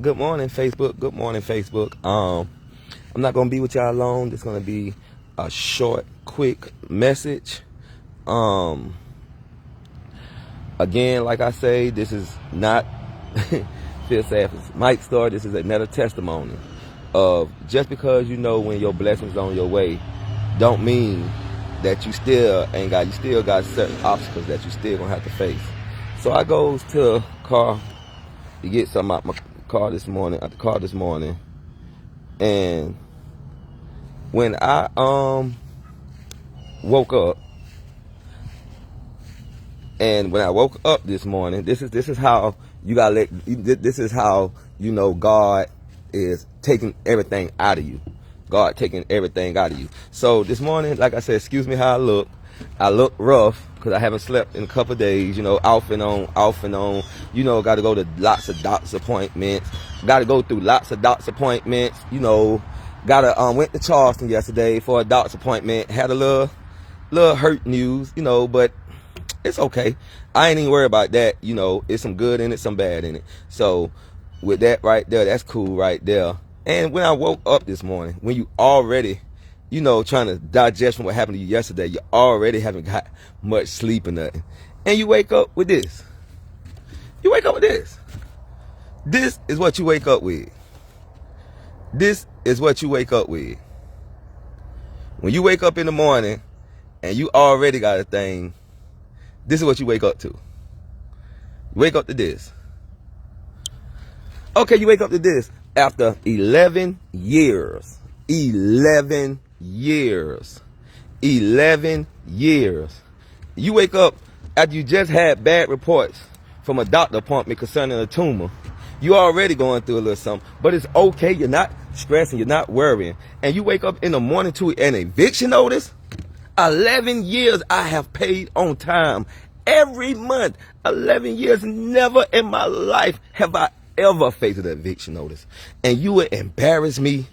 Good morning, Facebook. Good morning, Facebook. I'm not gonna be with y'all long. This gonna be a short, quick message. Again, like I say, this is not feel sad for Mike Star. This is another testimony of just because you know when your blessings on your way, don't mean that you still ain't got. You still got certain obstacles that you still gonna have to face. So I goes to a car to get something out my car this morning. At the car this morning, and when I woke up, and when I woke up this morning, this is how you gotta let. This is how you know God is taking everything out of you. God taking everything out of you. So this morning, like I said, excuse me how I look. I look rough because I haven't slept in a couple of days. You know, off and on. You know, got to go to lots of doctor's appointments. Got to go through lots of doctor's appointments. You know, went to Charleston yesterday for a doctor's appointment. Had a little hurt news. You know, but it's okay. I ain't even worried about that. You know, it's some good in it, some bad in it. So with that right there, that's cool right there. And when I woke up this morning, when you already, you know, trying to digest from what happened to you yesterday, you already haven't got much sleep or nothing. And you wake up with this. You wake up with this. This is what you wake up with. This is what you wake up with. When you wake up in the morning and you already got a thing, this is what you wake up to. You wake up to this. Okay, you wake up to this after 11 years. 11 years. 11 years. You wake up after you just had bad reports from a doctor appointment concerning a tumor. You already going through a little something, but it's okay. You're not stressing. You're not worrying. And you wake up in the morning to an eviction notice. 11 years I have paid on time every month. 11 years. Never in my life have I ever faced an eviction notice. And you would embarrass me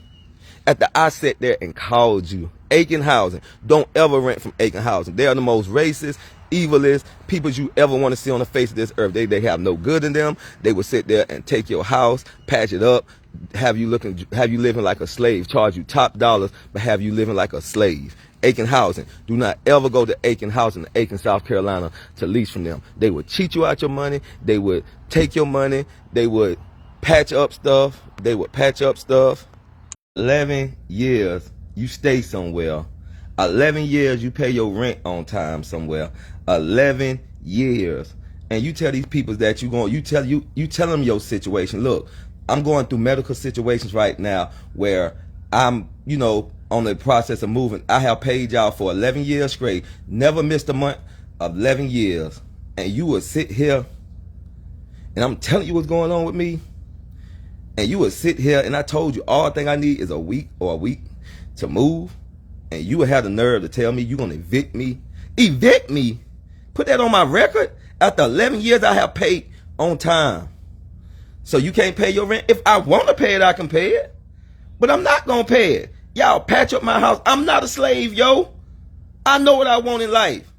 after I sat there and called you. Aiken Housing. Don't ever rent from Aiken Housing. They are the most racist, evilest people you ever want to see on the face of this earth. They have no good in them. They will sit there and take your house, patch it up, have you living like a slave, charge you top dollars, but have you living like a slave. Aiken Housing. Do not ever go to Aiken Housing, Aiken, South Carolina, to lease from them. They would cheat you out your money. They would take your money. They would patch up stuff. 11 years you stay somewhere. 11 years you pay your rent on time somewhere. 11 years. And you tell these people that you tell them your situation. Look, I'm going through medical situations right now where I'm, you know, on the process of moving. I have paid y'all for 11 years straight. Never missed a month of 11 years. And you would sit here and I'm telling you what's going on with me. And you would sit here and I told you all thing I need is a week to move. And you would have the nerve to tell me you're going to evict me. Evict me? Put that on my record? After 11 years I have paid on time. So you can't pay your rent? If I want to pay it, I can pay it. But I'm not going to pay it. Y'all patch up my house. I'm not a slave, yo. I know what I want in life.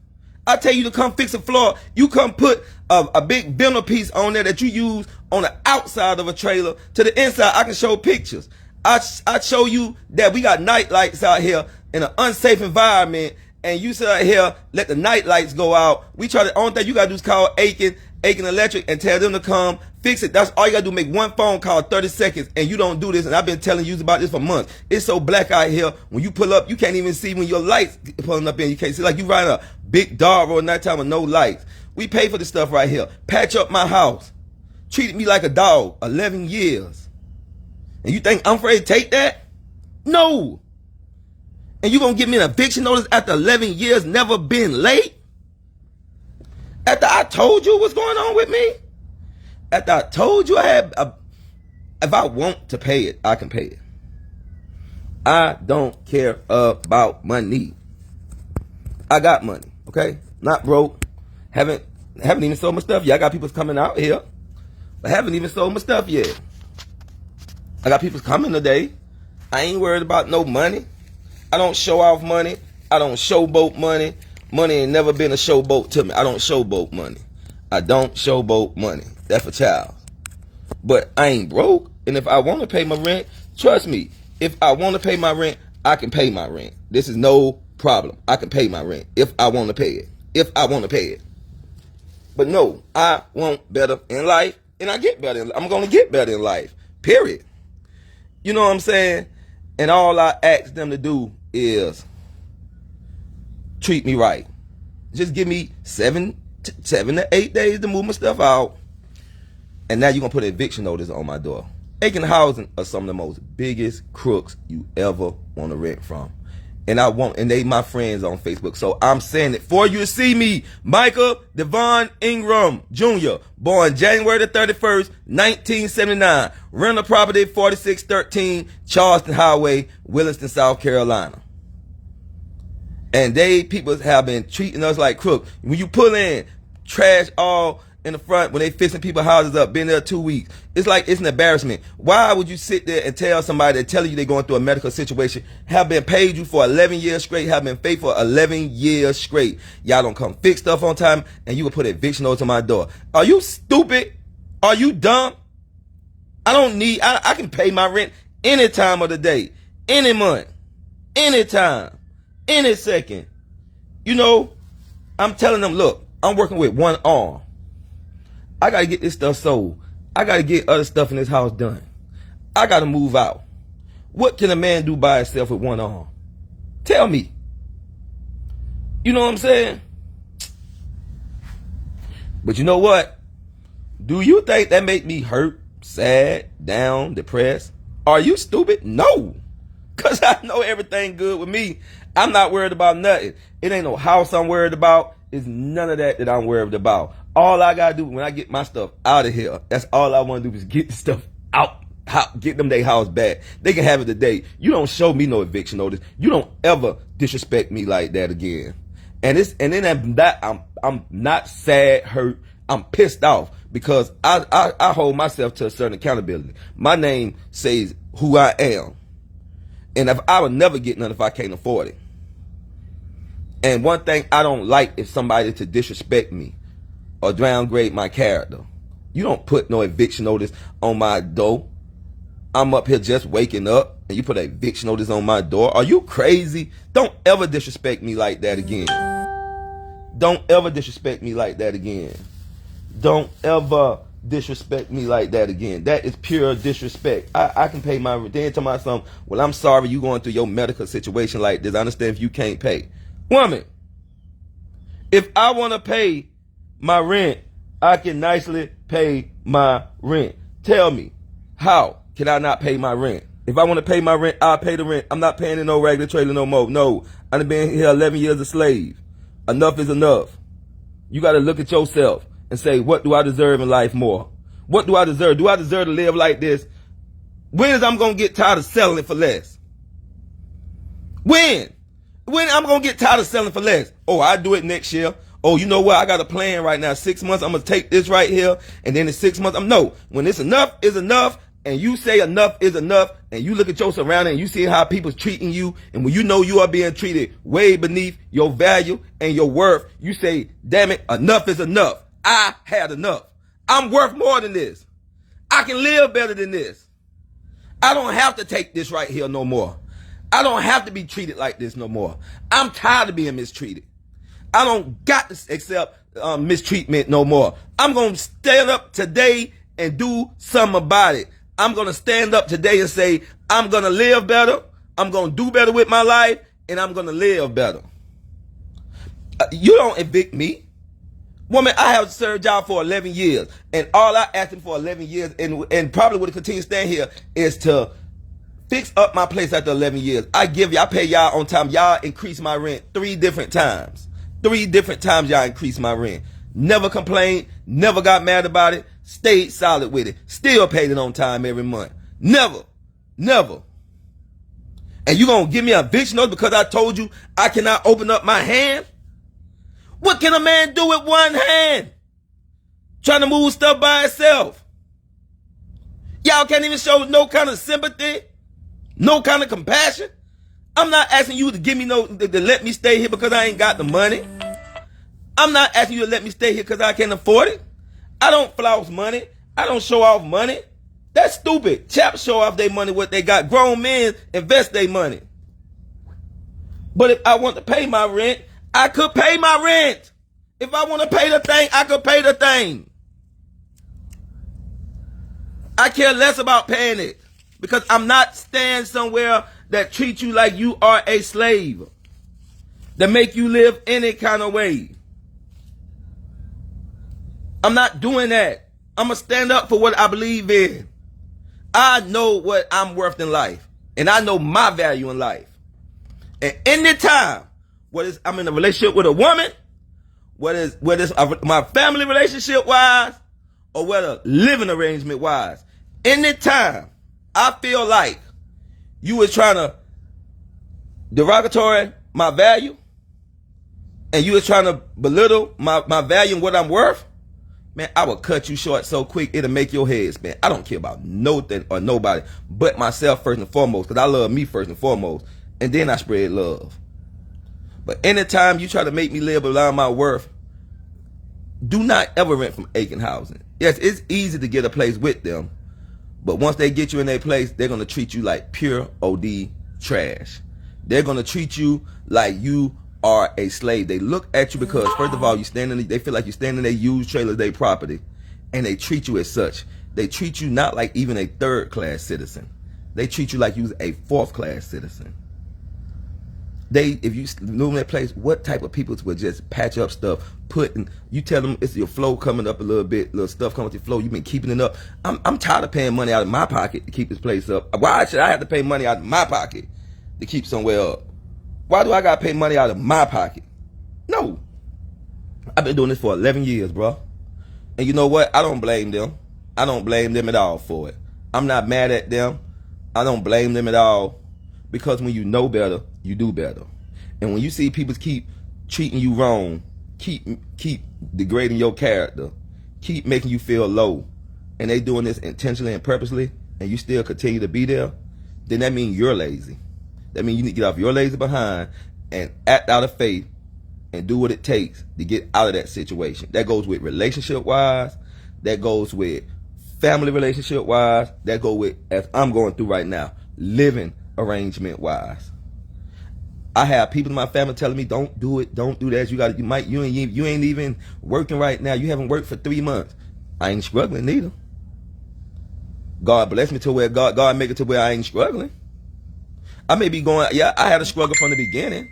I tell you to come fix a floor. You come put a big vinyl piece on there that you use on the outside of a trailer to the inside. I can show pictures. I show you that we got night lights out here in an unsafe environment, and you sit out here, let the night lights go out. The only thing you gotta do is call Aiken Electric and tell them to come fix it. That's all you gotta do, make one phone call, 30 seconds, and you don't do this, and I've been telling you about this for months. It's so black out here, when you pull up, you can't even see when your lights pulling up in, you can't see, like you riding a big dark road nighttime with no lights. We pay for this stuff right here. Patch up my house. Treated me like a dog, 11 years. And you think I'm afraid to take that? No. And you gonna give me an eviction notice after 11 years, never been late? After I told you what's going on with me? After I told you if I want to pay it, I can pay it. I don't care about money. I got money, okay? Not broke. Haven't even sold my stuff yet. I got people coming out here, but haven't even sold my stuff yet. I got people coming today. I ain't worried about no money. I don't show off money. I don't showboat money. Money ain't never been a showboat to me. I don't showboat money. I don't showboat money. That's for child. But I ain't broke. And if I want to pay my rent, trust me, if I want to pay my rent, I can pay my rent. This is no problem. I can pay my rent if I want to pay it. If I want to pay it. But no, I want better in life, and I get better. I'm going to get better in life, period. You know what I'm saying? And all I ask them to do is treat me right. Just give me 7 to 8 days to move my stuff out. And now you're going to put an eviction notice on my door. Aiken Housing are some of the most biggest crooks you ever want to rent from. And they my friends on Facebook. So I'm saying it for you to see me. Michael Devon Ingram Jr., born January the 31st, 1979. Rental property 4613 Charleston Highway, Williston, South Carolina. And people have been treating us like crooks. When you pull in, trash all in the front, when they fixing people's houses up, been there 2 weeks. It's like, it's an embarrassment. Why would you sit there and tell somebody that telling you they're going through a medical situation, have been paid you for 11 years straight, have been paid for 11 years straight. Y'all don't come fix stuff on time, and you will put eviction notice on my door. Are you stupid? Are you dumb? I can pay my rent any time of the day, any month, any time, any second. You know, I'm telling them, look, I'm working with one arm. I got to get this stuff sold. I got to get other stuff in this house done. I got to move out. What can a man do by himself with one arm? Tell me. You know what I'm saying? But you know what? Do you think that make me hurt, sad, down, depressed? Are you stupid? No. Because I know everything good with me. I'm not worried about nothing. It ain't no house I'm worried about. It's none of that I'm worried about. All I gotta do when I get my stuff out of here, that's all I want to do is get the stuff out, get them their house back. They can have it today. You don't show me no eviction notice. You don't ever disrespect me like that again. And I'm not sad, hurt. I'm pissed off because I hold myself to a certain accountability. My name says who I am, and if I would never get none if I can't afford it. And one thing I don't like is somebody to disrespect me or downgrade my character. You don't put no eviction notice on my door. I'm up here just waking up and you put an eviction notice on my door. Are you crazy? Don't ever disrespect me like that again. Don't ever disrespect me like that again. Don't ever disrespect me like that again. That is pure disrespect. I can pay my rent. Then tell my son, well, I'm sorry you going through your medical situation like this. I understand if you can't pay. Woman, if I want to pay my rent, I can nicely pay my rent. Tell me, how can I not pay my rent? If I want to pay my rent, I'll pay the rent. I'm not paying in no regular trailer no more. No, I've been here 11 years a slave. Enough is enough. You got to look at yourself and say, what do I deserve in life more? What do I deserve? Do I deserve to live like this? When is I'm going to get tired of selling it for less? When I'm going to get tired of selling for less? Oh, I'll do it next year. Oh, you know what? I got a plan right now. 6 months, I'm going to take this right here. And then in 6 months, no. When it's enough is enough, and you say enough is enough, and you look at your surroundings and you see how people's treating you, and when you know you are being treated way beneath your value and your worth, you say, damn it, enough is enough. I had enough. I'm worth more than this. I can live better than this. I don't have to take this right here no more. I don't have to be treated like this no more. I'm tired of being mistreated. I don't got to accept mistreatment no more. I'm going to stand up today and do something about it. I'm going to stand up today and say, I'm going to live better. I'm going to do better with my life, and I'm going to live better. You don't evict me. Woman, I have served y'all for 11 years, and all I asked him for 11 years, and probably would continue to stand here, is to fix up my place after 11 years. I pay y'all on time. Y'all increase my rent 3 different times. 3 different times y'all increase my rent. Never complained, never got mad about it, stayed solid with it. Still paid it on time every month. Never. And you gonna give me a eviction notice because I told you I cannot open up my hand? What can a man do with one hand? Trying to move stuff by itself. Y'all can't even show no kind of sympathy, no kind of compassion. I'm not asking you to give me to let me stay here because I ain't got the money. I'm not asking you to let me stay here because I can't afford it. I don't floss money. I don't show off money. That's stupid. Chaps show off their money, what they got. Grown men invest their money. But if I want to pay my rent, I could pay my rent. If I want to pay the thing, I could pay the thing. I care less about paying it because I'm not staying somewhere that treats you like you are a slave, that make you live any kind of way. I'm not doing that. I'm going to stand up for what I believe in. I know what I'm worth in life, and I know my value in life. And any time, whether I'm in a relationship with a woman, whether it's my family relationship wise, or whether living arrangement wise, anytime I feel like you was trying to derogatory my value, and you was trying to belittle my value and what I'm worth, man, I will cut you short so quick it'll make your head spin. I don't care about nothing or nobody but myself first and foremost, because I love me first and foremost, and then I spread love. But anytime you try to make me live below my worth, do not ever rent from Aiken Housing. Yes, it's easy to get a place with them, but once they get you in their place, they're going to treat you like pure OD trash. They're going to treat you like you are a slave. They look at you because, first of all, they feel like you stand in their used trailers, their property, and they treat you as such. They treat you not like even a third-class citizen. They treat you like you're a fourth-class citizen. If you live in that place, what type of people would just patch up stuff, you tell them it's your flow coming up a little bit, little stuff coming with your flow, you've been keeping it up. I'm tired of paying money out of my pocket to keep this place up. Why should I have to pay money out of my pocket to keep somewhere up? Why do I gotta pay money out of my pocket? No. I've been doing this for 11 years, bro. And you know what? I don't blame them. I don't blame them at all for it. I'm not mad at them. I don't blame them at all. Because when you know better, you do better. And when you see people keep treating you wrong, keep degrading your character, keep making you feel low, and they doing this intentionally and purposely, and you still continue to be there, then that means you're lazy. That means you need to get off your lazy behind and act out of faith and do what it takes to get out of that situation. That goes with relationship-wise. That goes with family relationship-wise. That goes with, as I'm going through right now, living arrangement-wise. I have people in my family telling me, "Don't do it, don't do that. You ain't even working right now. You haven't worked for 3 months." I ain't struggling neither. God bless me to where God make it to where I ain't struggling. I may be going, yeah, I had a struggle from the beginning.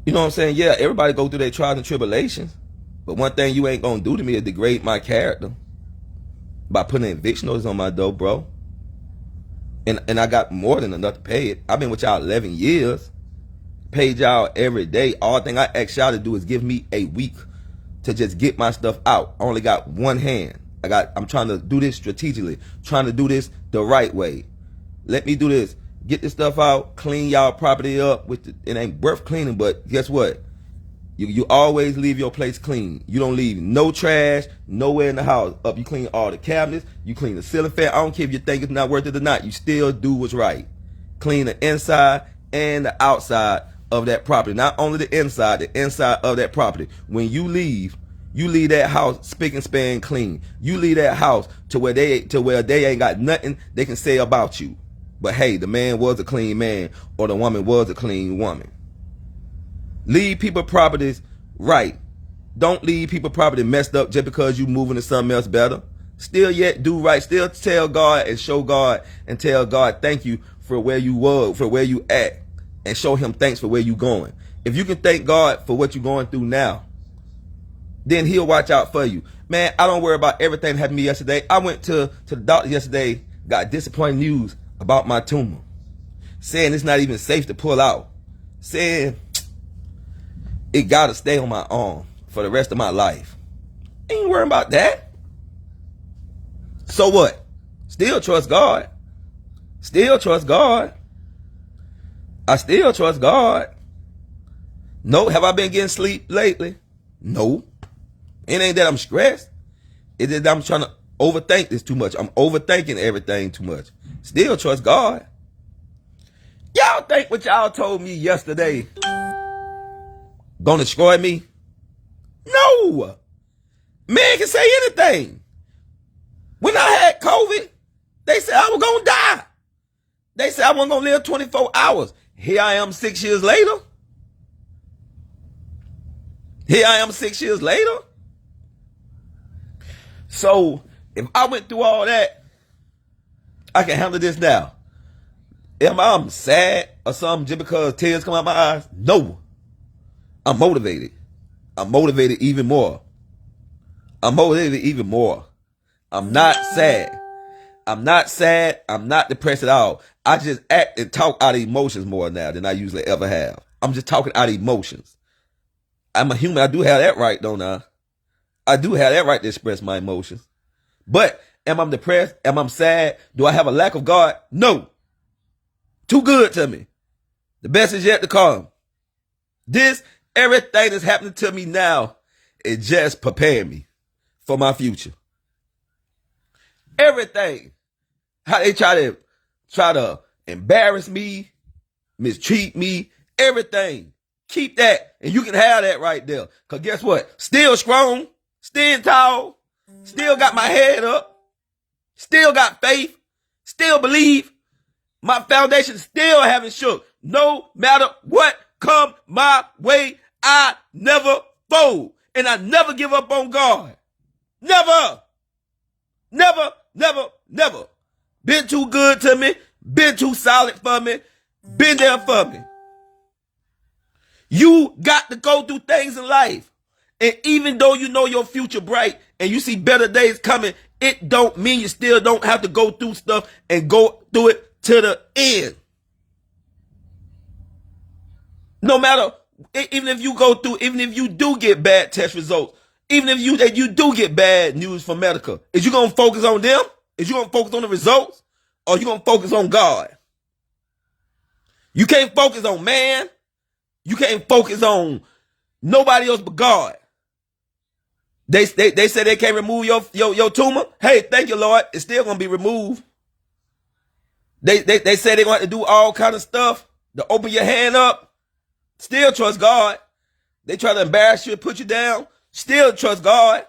You know what I'm saying? Yeah, everybody go through their trials and tribulations. But one thing you ain't gonna do to me is degrade my character by putting an eviction notice on my door, bro. And I got more than enough to pay it. I've been with y'all 11 years. Paid y'all every day. All thing I ask y'all to do is give me a week to just get my stuff out. I only got one hand. I'm trying to do this strategically. Trying to do this the right way. Let me do this. Get this stuff out. Clean y'all property up. It ain't worth cleaning, but guess what? You always leave your place clean. You don't leave no trash nowhere in the house up. You clean all the cabinets. You clean the ceiling fan. I don't care if you think it's not worth it or not. You still do what's right. Clean the inside and the outside of that property. Not only the inside of that property. When you leave that house spick and span clean. You leave that house to where they ain't got nothing they can say about you. But hey, the man was a clean man, or the woman was a clean woman. Leave people properties right. Don't leave people property messed up just because you moving to something else better. Still yet do right. Still tell God and show God and tell God thank you for where you were, for where you at, and show him thanks for where you going. If you can thank God for what you're going through now, then he'll watch out for you. Man, I don't worry about everything that happened to me yesterday. I went to the doctor yesterday, got disappointing news about my tumor. Saying it's not even safe to pull out. Saying it gotta stay on my arm for the rest of my life. Ain't worrying about that. So what? Still trust God. Still trust God. I still trust God. No, have I been getting sleep lately? No. It ain't that I'm stressed. It's that I'm trying to overthink this too much. I'm overthinking everything too much. Still trust God. Y'all think what y'all told me yesterday gonna destroy me? No. Man can say anything. When I had COVID, they said I was going to die. They said I wasn't going to live 24 hours. Here I am 6 years later. Here I am 6 years later. So if I went through all that, I can handle this now. Am I sad or something just because tears come out my eyes? No. I'm motivated. I'm motivated even more. I'm motivated even more. I'm not sad. I'm not sad. I'm not depressed at all. I just act and talk out of emotions more now than I usually ever have. I'm just talking out of emotions. I'm a human. I do have that right, don't I? I do have that right to express my emotions. But am I depressed? Am I sad? Do I have a lack of God? No. Too good to me. The best is yet to come. Everything that's happening to me now, it just prepared me for my future. Everything. How they try to embarrass me, mistreat me, everything. Keep that, and you can have that right there. Because guess what? Still strong, still tall, still got my head up, still got faith, still believe. My foundation still haven't shook. No matter what come my way, I never fold. And I never give up on God. Never. Never, never, never. Been too good to me. Been too solid for me. Been there for me. You got to go through things in life. And even though you know your future bright and you see better days coming, it don't mean you still don't have to go through stuff and go through it to the end. No matter, even if you go through, even if you do get bad test results, even if you do get bad news from medical, is you going to focus on them? Is you going to focus on the results? Or you going to focus on God? You can't focus on man. You can't focus on nobody else but God. They say they can't remove your tumor. Hey, thank you, Lord. It's still going to be removed. They say they're going to do all kind of stuff to open your hand up. Still trust God. They try to embarrass you and put you down. Still trust God.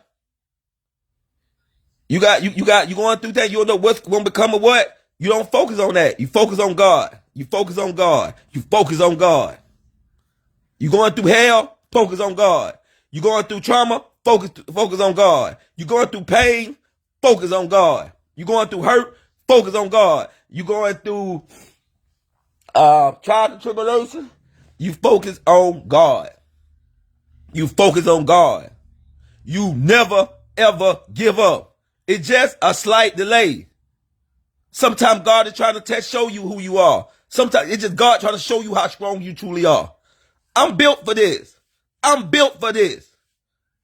You going through things. You don't know what's going to become of what. You don't focus on that. You focus on God. You focus on God. You focus on God. You going through hell? Focus on God. You going through trauma? Focus on God. You going through pain? Focus on God. You going through hurt? Focus on God. You going through trials and tribulation? You focus on God. You focus on God. You never, ever give up. It's just a slight delay. Sometimes God is trying to show you who you are. Sometimes it's just God trying to show you how strong you truly are. I'm built for this. I'm built for this.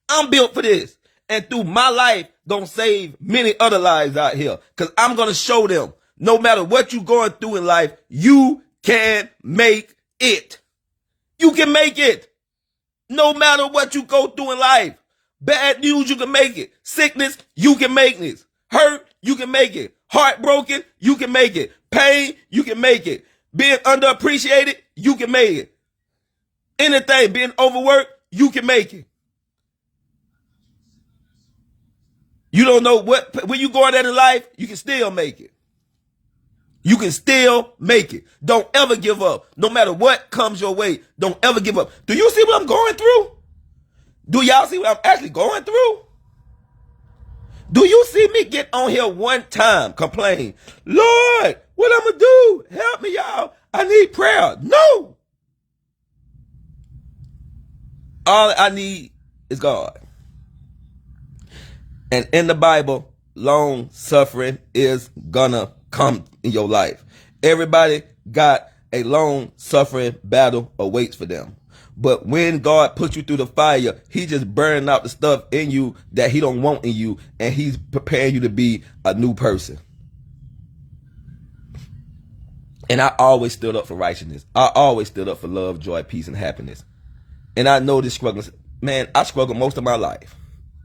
I'm built for this. And through my life, gonna save many other lives out here. Because I'm gonna show them, no matter what you're going through in life, you can make it. You can make it. No matter what you go through in life. Bad news, you can make it. Sickness, you can make this. Hurt, you can make it. Heartbroken, you can make it. Pain, you can make it. Being underappreciated, you can make it. Anything, being overworked, you can make it. You don't know when you going at in life, you can still make it. You can still make it. Don't ever give up. No matter what comes your way, don't ever give up. Do you see what I'm going through? Do y'all see what I'm actually going through? Do you see me get on here one time, complain, Lord, what I'm going to do? Help me, y'all. I need prayer. No. All I need is God. And in the Bible, long suffering is gonna come in your life. Everybody got a long suffering battle awaits for them. But when God puts you through the fire, he just burning out the stuff in you that he don't want in you, and he's preparing you to be a new person. And I always stood up for righteousness. I always stood up for love, joy, peace, and happiness. And I know this struggle, man, I struggled most of my life.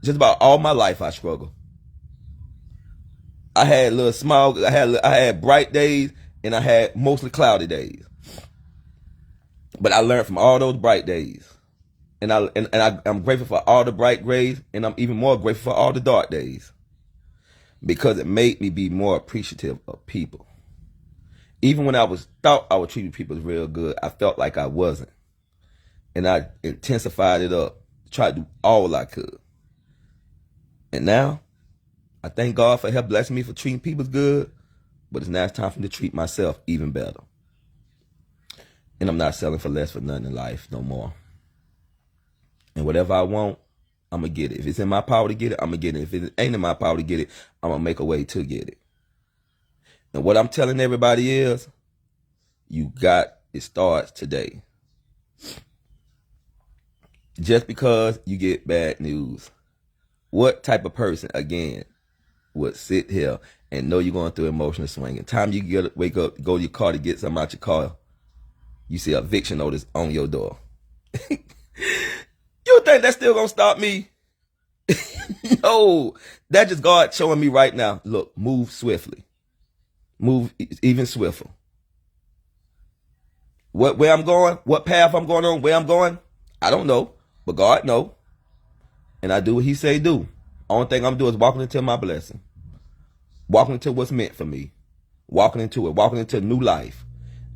Just about all my life I struggled. I had I had bright days and I had mostly cloudy days. But I learned from all those bright days. I'm grateful for all the bright days, and I'm even more grateful for all the dark days, because it made me be more appreciative of people. Even when thought I was treating people real good, I felt like I wasn't. And I intensified it up, tried to do all I could. And now, I thank God for help blessing me for treating people good, but it's now time for me to treat myself even better. And I'm not selling for less for nothing in life no more. And whatever I want, I'm going to get it. If it's in my power to get it, I'm going to get it. If it ain't in my power to get it, I'm going to make a way to get it. And what I'm telling everybody is, it starts today. Just because you get bad news, what type of person, again, would sit here and know you're going through emotional swing? And time you wake up, go to your car to get something out your car, you see an eviction notice on your door. You think that's still going to stop me? No, that's just God showing me right now, look, move swiftly. Move even swifter. Where I'm going, what path I'm going on, where I'm going, I don't know, but God knows. And I do what he say do. Only thing I'm doing is walking into my blessing. Walking into what's meant for me. Walking into it, walking into new life.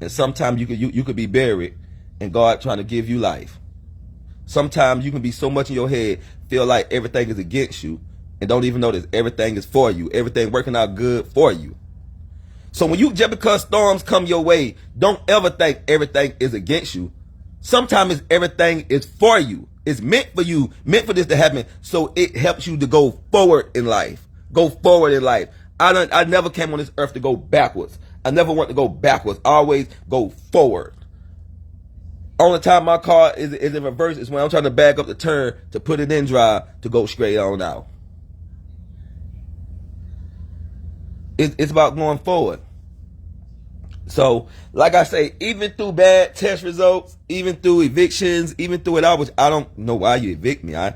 And sometimes you could be buried and God trying to give you life. Sometimes you can be so much in your head, feel like everything is against you, and don't even know that everything is for you. Everything working out good for you. So when just because storms come your way, don't ever think everything is against you. Sometimes everything is for you. It's meant for you, meant for this to happen, so it helps you to go forward in life. Go forward in life. I never came on this earth to go backwards. I never want to go backwards. I always go forward. Only time my car is in reverse is when I'm trying to back up the turn to put it in drive to go straight on out. It's about going forward. So, like I say, even through bad test results, even through evictions, even through it all, which I don't know why you evict me. I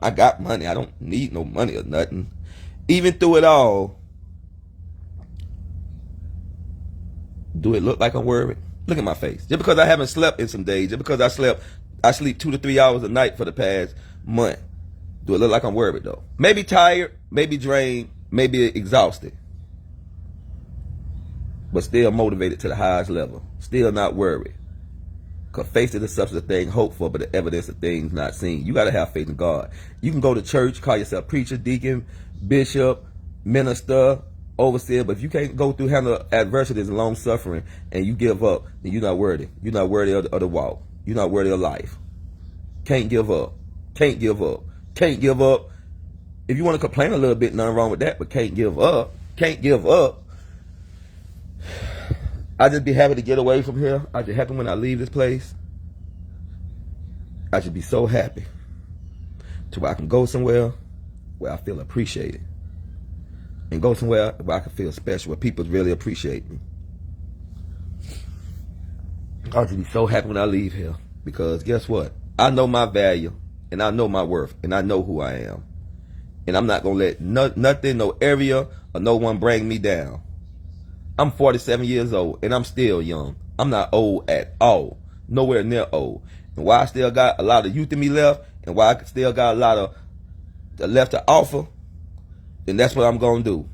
got money. I don't need no money or nothing. Even through it all, do it look like I'm worried? Look at my face. Just because I haven't slept in some days, just because I sleep 2 to 3 hours a night for the past month, do it look like I'm worried though? Maybe tired, maybe drained, maybe exhausted, but still motivated to the highest level. Still not worried. Because faith is the substance of things hoped for, but the evidence of things not seen. You got to have faith in God. You can go to church, call yourself preacher, deacon, bishop, minister, overseer, but if you can't go through handle adversities and long suffering and you give up, then you're not worthy. You're not worthy of the walk. You're not worthy of life. Can't give up. Can't give up. Can't give up. If you want to complain a little bit, nothing wrong with that, but can't give up. Can't give up. I just be happy to get away from here. I just happy when I leave this place. I just be so happy to where I can go somewhere where I feel appreciated. And go somewhere where I can feel special, where people really appreciate me. I'll just be so happy when I leave here. Because guess what? I know my value, and I know my worth, and I know who I am. And I'm not going to let nothing, no area, or no one bring me down. I'm 47 years old, and I'm still young. I'm not old at all. Nowhere near old. And why I still got a lot of youth in me left, and why I still got a lot of left to offer, then that's what I'm going to do.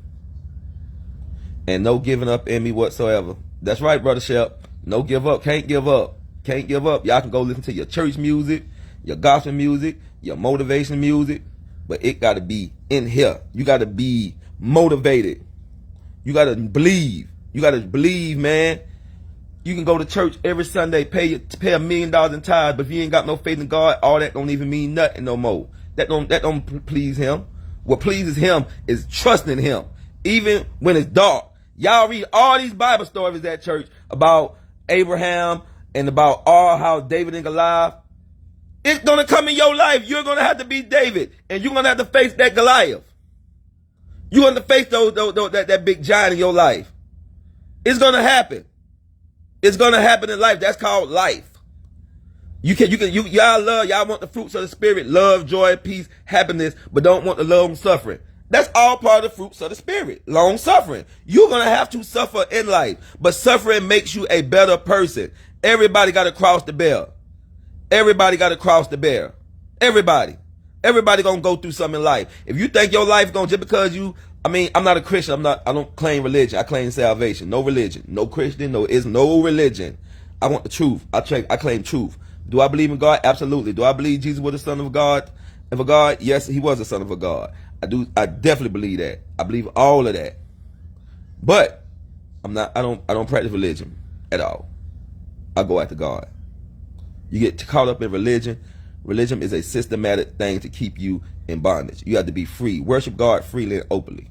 And no giving up in me whatsoever. That's right, Brother Shep. No give up. Can't give up. Can't give up. Y'all can go listen to your church music, your gospel music, your motivation music, but it got to be in here. You got to be motivated. You got to believe. You got to believe, man. You can go to church every Sunday, pay $1 million in tithes, but if you ain't got no faith in God, all that don't even mean nothing no more. That don't please him. What pleases him is trusting him, even when it's dark. Y'all read all these Bible stories at church about Abraham and about all how David and Goliath. It's going to come in your life. You're going to have to be David, and you're going to have to face that Goliath. You're going to face that big giant in your life. It's going to happen. It's going to happen in life. That's called life. Y'all want the fruits of the Spirit, love, joy, peace, happiness, but don't want the long suffering. That's all part of the fruits of the Spirit, long suffering. You're going to have to suffer in life, but suffering makes you a better person. Everybody got to cross the bear. Everybody got to cross the bear. Everybody. Everybody gonna go through something in life. If you think your life gonna just because you, I mean, I'm not a Christian. I don't claim religion. I claim salvation. No religion. No Christian. It's no religion. I want the truth. I claim truth. Do I believe in God? Absolutely. Do I believe Jesus was the son of God? Of a God? Yes, he was the son of a God. I definitely believe that. I believe all of that. But I don't practice religion at all. I go after God. You get caught up in religion. Religion is a systematic thing to keep you in bondage. You have to be free. Worship God freely and openly.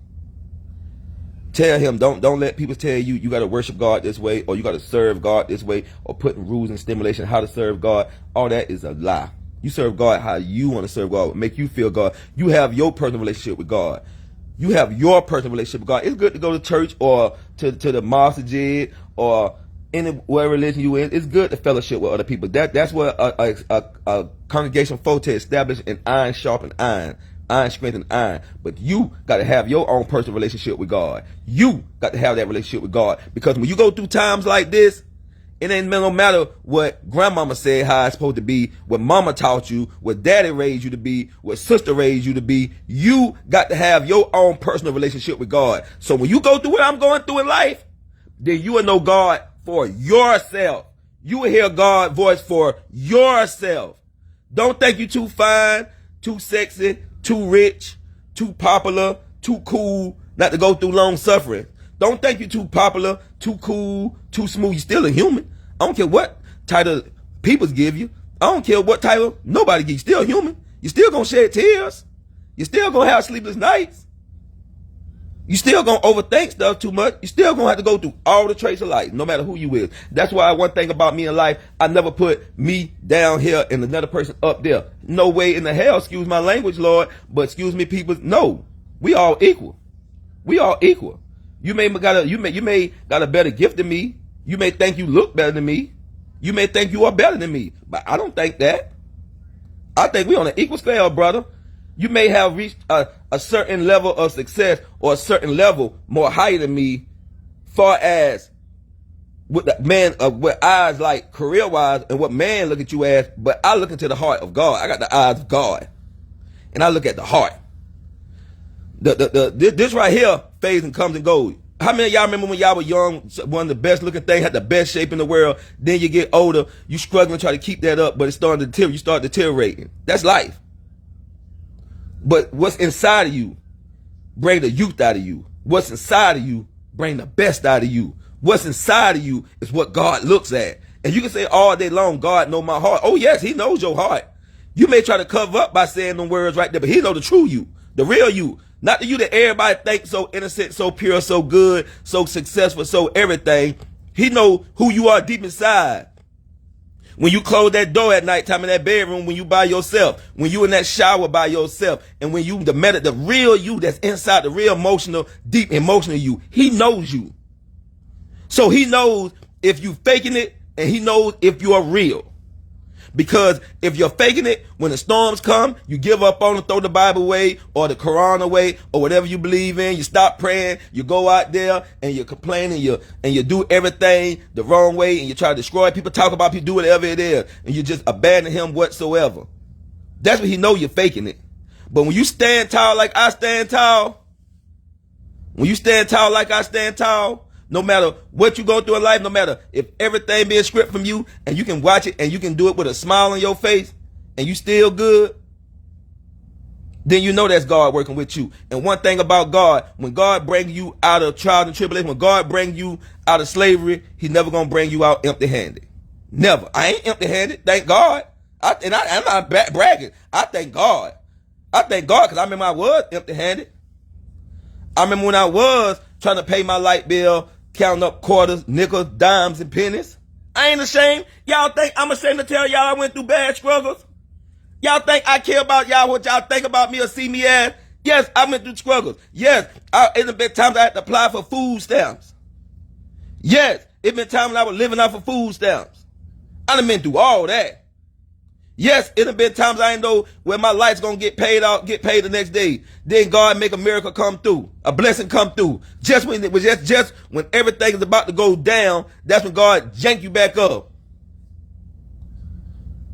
Tell him, don't let people tell you you got to worship God this way, or you got to serve God this way, or putting rules and stimulation how to serve God. All that is a lie. You serve God how you want to serve God, make you feel God. You have your personal relationship with God. You have your personal relationship with God. It's good to go to church or to the masjid or whatever religion you in. It's good to fellowship with other people. That's what a congregation for to establish an iron sharpen iron. Iron strengthen iron. But you got to have your own personal relationship with God. You got to have that relationship with God. Because when you go through times like this, it ain't no matter what grandmama said how it's supposed to be, what mama taught you, what daddy raised you to be, what sister raised you to be. You got to have your own personal relationship with God. So when you go through what I'm going through in life, then you will know God for yourself. You will hear God's voice for yourself. Don't think you too fine, too sexy, too rich, too popular, too cool, not to go through long suffering. Don't think you too popular, too cool, too smooth. You're still a human. I don't care what title people give you. I don't care what title nobody gives you. You're still human. You're still going to shed tears. You're still going to have sleepless nights. You're still going to overthink stuff too much. You're still going to have to go through all the traits of life, no matter who you is. That's why one thing about me in life, I never put me down here and another person up there. No way in the hell, excuse my language, Lord, but excuse me, people. No, we all equal. We all equal. You may got a better gift than me. You may think you look better than me. You may think you are better than me, but I don't think that. I think we on an equal scale, brother. You may have reached a certain level of success or a certain level more higher than me, far as with the man with eyes like career wise and what man look at you as. But I look into the heart of God. I got the eyes of God, and I look at the heart. This right here fades and comes and goes. How many of y'all remember when y'all were young, one of the best looking things, had the best shape in the world, then you get older, you struggling to try to keep that up, but it's starting to deteriorate, you start deteriorating. That's life. But what's inside of you, bring the youth out of you. What's inside of you, bring the best out of you. What's inside of you is what God looks at. And you can say all day long, God know my heart. Oh yes, he knows your heart. You may try to cover up by saying them words right there, but he know the true you, the real you. Not the you that everybody thinks so innocent, so pure, so good, so successful, so everything. He know who you are deep inside. When you close that door at nighttime in that bedroom, when you by yourself, when you in that shower by yourself, and when you the real you that's inside, the real emotional, deep emotional you, he knows you. So he knows if you faking it, and he knows if you are real. Because if you're faking it, when the storms come, you give up on it, throw the Bible away or the Quran away or whatever you believe in. You stop praying. You go out there and you complain and you do everything the wrong way and you try to destroy people, talk about people, do whatever it is, and you just abandon him whatsoever. That's when he know you're faking it. But when you stand tall like I stand tall, when you stand tall like I stand tall, no matter what you go through in life, no matter if everything being stripped from you and you can watch it and you can do it with a smile on your face and you still good, then you know that's God working with you. And one thing about God, when God brings you out of trials and tribulation, when God brings you out of slavery, he's never going to bring you out empty-handed. Never. I ain't empty-handed. Thank God. I'm not bragging. I thank God. I thank God because I remember I was empty-handed. I remember when I was trying to pay my light bill, counting up quarters, nickels, dimes, and pennies. I ain't ashamed. Y'all think I'm ashamed to tell y'all I went through bad struggles? Y'all think I care about y'all, what y'all think about me or see me as? Yes, I went through struggles. Yes, it's been times I had to apply for food stamps. Yes, it's been times when I was living off of food stamps. I done been through all that. Yes, it have been times I didn't know where my light's gonna get paid out, get paid the next day. Then God make a miracle come through, a blessing come through. Just when it was just when everything is about to go down, that's when God jank you back up.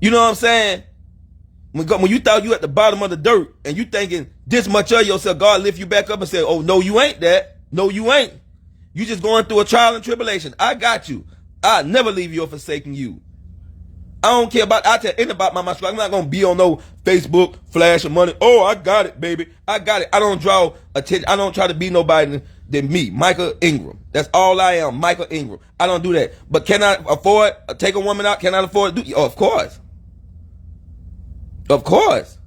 You know what I'm saying? When you thought you at the bottom of the dirt and you thinking this much of yourself, God lift you back up and say, oh, no, you ain't that. No, you ain't. You just going through a trial and tribulation. I got you. I'll never leave you or forsaken you. I don't care about, I tell anything about my struggle. I'm not going to be on no Facebook, flash of money. Oh, I got it, baby. I got it. I don't draw attention. I don't try to be nobody than me, Michael Ingram. That's all I am, Michael Ingram. I don't do that. But can I afford, take a woman out? Can I afford to do? Oh, of course. Of course.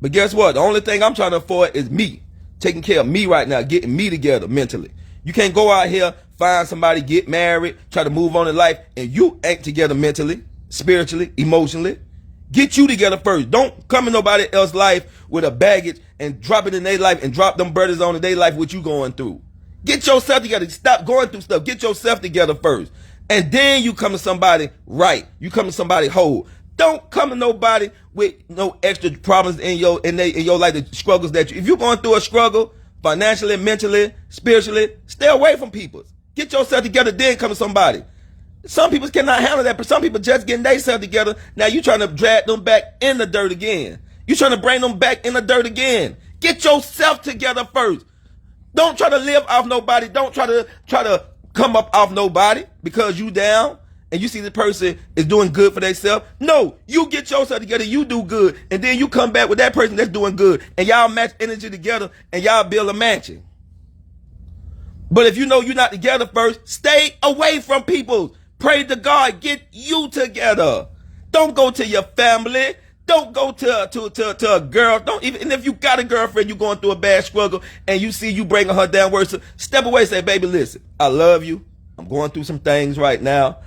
But guess what? The only thing I'm trying to afford is me. Taking care of me right now, getting me together mentally. You can't go out here, find somebody, get married, try to move on in life, and you ain't together mentally, spiritually, emotionally. Get you together first. Don't come in nobody else's life with a baggage and drop it in their life and drop them burdens on in their life what you going through. Get yourself together. Stop going through stuff. Get yourself together first. And then you come to somebody right. You come to somebody whole. Don't come to nobody with no extra problems in your life, the struggles that if you're going through a struggle, financially, mentally, spiritually, stay away from people. Get yourself together, then come to somebody. Some people cannot handle that, but some people just getting themselves together. Now you trying to drag them back in the dirt again. You trying to bring them back in the dirt again. Get yourself together first. Don't try to live off nobody. Don't try to come up off nobody because you down and you see the person is doing good for themselves. No, you get yourself together, you do good, and then you come back with that person that's doing good, and y'all match energy together, and y'all build a mansion. But if you know you're not together first, stay away from people. Pray to God, get you together. Don't go to your family. Don't go to a girl. Don't even, and if you got a girlfriend, you going through a bad struggle, and you see you bringing her down worse, step away, say, baby, listen, I love you. I'm going through some things right now.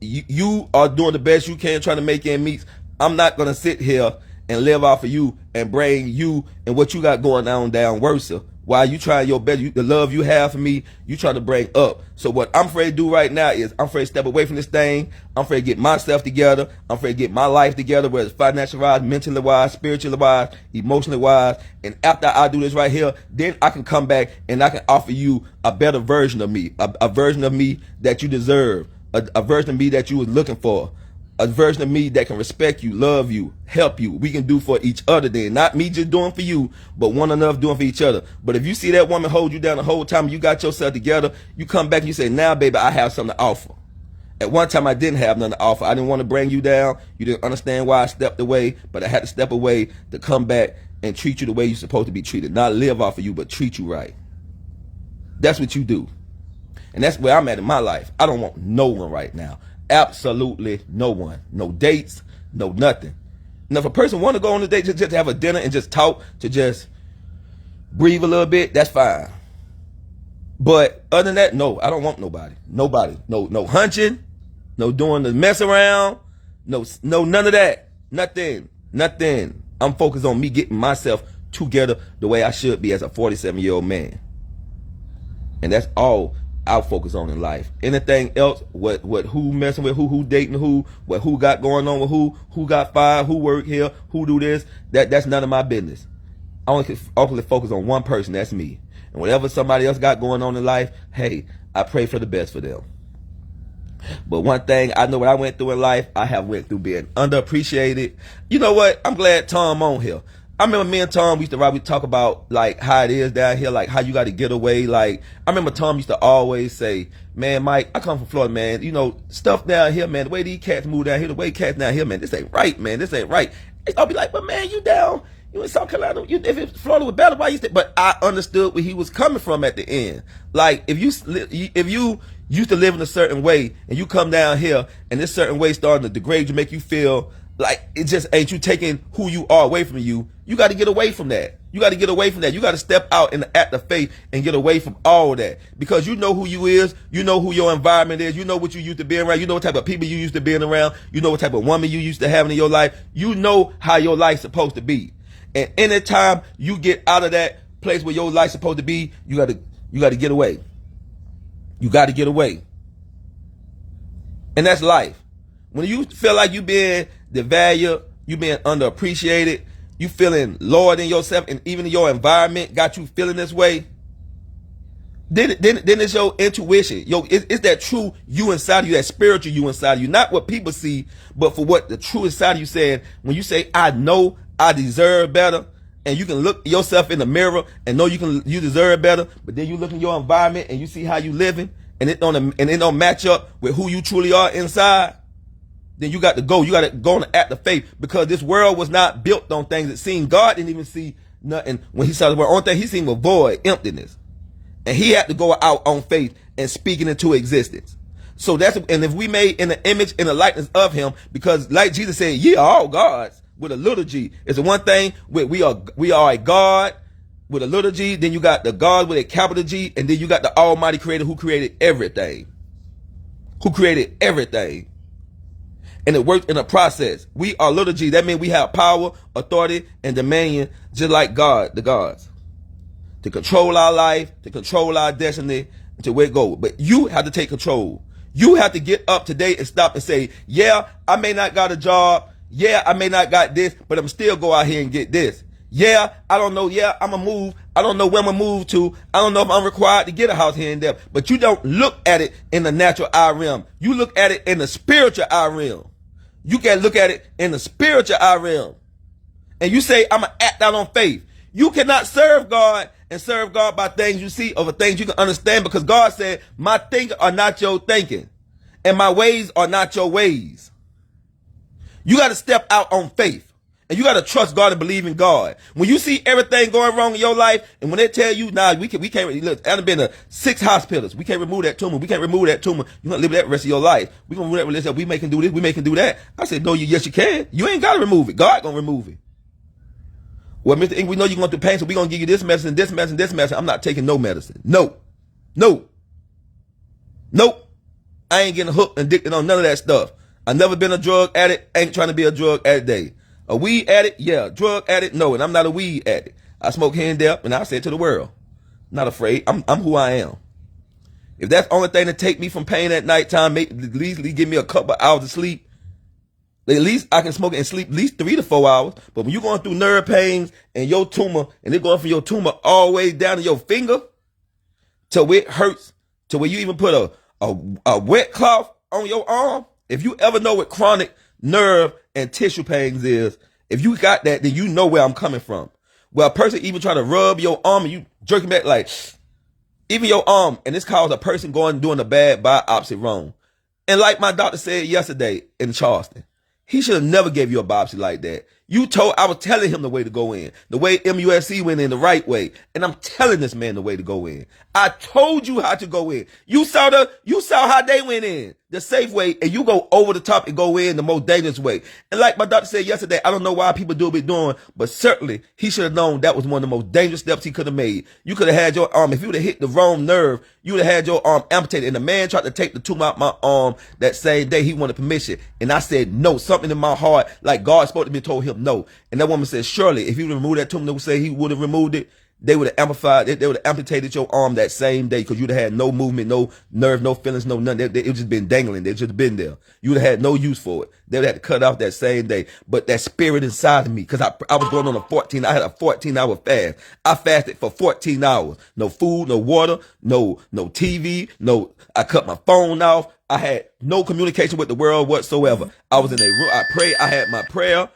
You are doing the best you can trying to make ends meet. I'm not going to sit here and live off of you and bring you and what you got going on down worse. While you trying your best, the love you have for me, you try to bring up. So what I'm afraid to do right now is I'm afraid to step away from this thing. I'm afraid to get myself together. I'm afraid to get my life together, whether it's financially wise, mentally wise, spiritually wise, emotionally wise. And after I do this right here, then I can come back and I can offer you a better version of me, a version of me that you deserve. A version of me that you was looking for, a version of me that can respect you, love you, help you. We can do for each other then. Not me just doing for you, but one another doing for each other. But if you see that woman hold you down the whole time, you got yourself together, you come back and you say, now, baby, I have something to offer. At one time, I didn't have nothing to offer. I didn't want to bring you down. You didn't understand why I stepped away, but I had to step away to come back and treat you the way you're supposed to be treated. Not live off of you, but treat you right. That's what you do. And that's where I'm at in my life. I don't want no one right now. Absolutely no one. No dates, no nothing. Now, if a person want to go on a date, just to have a dinner and just talk, to just breathe a little bit, that's fine. But other than that, no, I don't want nobody. Nobody. No hunching, no doing the mess around, no, none of that. Nothing. I'm focused on me getting myself together the way I should be as a 47-year-old man. And that's all I'll focus on in life. Anything else, what who messing with who dating who, what who got going on with who got fired, who work here, who do this, that's none of my business. I only focus on one person, that's me. And whatever somebody else got going on in life, hey, I pray for the best for them. But one thing I know what I went through in life, I have went through being underappreciated. You know what? I'm glad Tom on here. I remember me and Tom, we talk about like how it is down here, like how you got to get away. Like I remember Tom used to always say, man, Mike, I come from Florida, man. You know, stuff down here, man, the way these cats move down here, the way cats down here, man, this ain't right, man. This ain't right. I'll be like, but man, you down, you in South Carolina, if it's Florida was better, why you stay? But I understood where he was coming from at the end. Like if you used to live in a certain way and you come down here and this certain way starting to degrade you, make you feel like it just ain't you taking who you are away from you. You got to get away from that. You got to get away from that. You got to step out in the act of faith and get away from all of that. Because you know who you is. You know who your environment is. You know what you used to be around. You know what type of people you used to being around. You know what type of woman you used to having in your life. You know how your life's supposed to be. And anytime you get out of that place where your life's supposed to be, you got to get away. You got to get away. And that's life. When you feel like you being devalued, you being underappreciated, you feeling lower than yourself, and even your environment got you feeling this way, then it's your intuition. It's that true you inside of you, that spiritual you inside of you. Not what people see, but for what the true inside of you said. When you say, I know I deserve better, and you can look yourself in the mirror and know you deserve better, but then you look in your environment and you see how you living, and it don't match up with who you truly are inside, then you got to go. You got to go on the act of faith, because this world was not built on things it seemed. God didn't even see nothing when he saw the world. Only thing he seen was void, emptiness. And he had to go out on faith and speaking into existence. So and if we made in the image and the likeness of him, because like Jesus said, ye are all gods with a little g. It's the one thing we are a God with a little g, then you got the God with a capital G, and then you got the Almighty Creator who created everything. Who created everything. And it works in a process. We are little g. That means we have power, authority, and dominion, just like God, the gods, to control our life, to control our destiny, and to where it goes. But you have to take control. You have to get up today and stop and say, yeah, I may not got a job. Yeah, I may not got this, but I'm still go out here and get this. Yeah, I don't know. Yeah, I'm going to move. I don't know where I'm going to move to. I don't know if I'm required to get a house here and there. But you don't look at it in the natural eye realm. You look at it in the spiritual eye realm. You can look at it in the spiritual eye realm. And you say, I'm going to act out on faith. You cannot serve God and serve God by things you see or the things you can understand, because God said, my thinking are not your thinking, and my ways are not your ways. You got to step out on faith, and you got to trust God and believe in God. When you see everything going wrong in your life, and when they tell you, nah, we can't, look, I've been to 6 hospitals. We can't remove that tumor. We can't remove that tumor. You're going to live that rest of your life. We're going to remove that relationship. We can do this. We can do that. I said, no, yes, you can. You ain't got to remove it. God going to remove it. Well, Mr. Ing, we know you're going through pain, so we're going to give you this medicine, this medicine, this medicine. I'm not taking no medicine. No. I ain't getting hooked and addicted on none of that stuff. I never been a drug addict. Ain't trying to be a drug addict today. A weed addict? Yeah. Drug addict? No. And I'm not a weed addict. I smoke here and there, and I say it to the world. Not afraid. I'm who I am. If that's the only thing to take me from pain at nighttime, at least give me a couple of hours of sleep. At least I can smoke it and sleep at least 3 to 4 hours. But when you're going through nerve pains and your tumor, and they're going from your tumor all the way down to your finger, to where it hurts, to where you even put a wet cloth on your arm. If you ever know what chronic nerve and tissue pains is, if you got that, then you know where I'm coming from. Well, a person even try to rub your arm and you jerking back like, even your arm, and this causes a person doing a bad biopsy wrong. And like my doctor said yesterday in Charleston, he should have never gave you a biopsy like that. I was telling him the way to go in. The way MUSC went in the right way. And I'm telling this man the way to go in. I told you how to go in. You saw how they went in. The safe way, and you go over the top and go in the most dangerous way. And like my doctor said yesterday, I don't know why people do what they're doing, but certainly he should have known that was one of the most dangerous steps he could have made. You could have had your arm, if you would have hit the wrong nerve, you would have had your arm amputated. And the man tried to take the tumor out my arm that same day. He wanted permission. And I said, no, something in my heart, like God spoke to me and told him no. And that woman said, surely, if he would have removed that tumor, they would say he would have removed it. They would have amplified it. They would have amputated your arm that same day, because you'd have had no movement, no nerve, no feelings, no nothing. It would just been dangling. They'd just been there. You would have had no use for it. They would have had to cut off that same day. But that spirit inside of me, because I was going on I had a 14-hour fast. I fasted for 14 hours. No food, no water, no TV, I cut my phone off. I had no communication with the world whatsoever. I was in a room. I prayed. I had my prayer,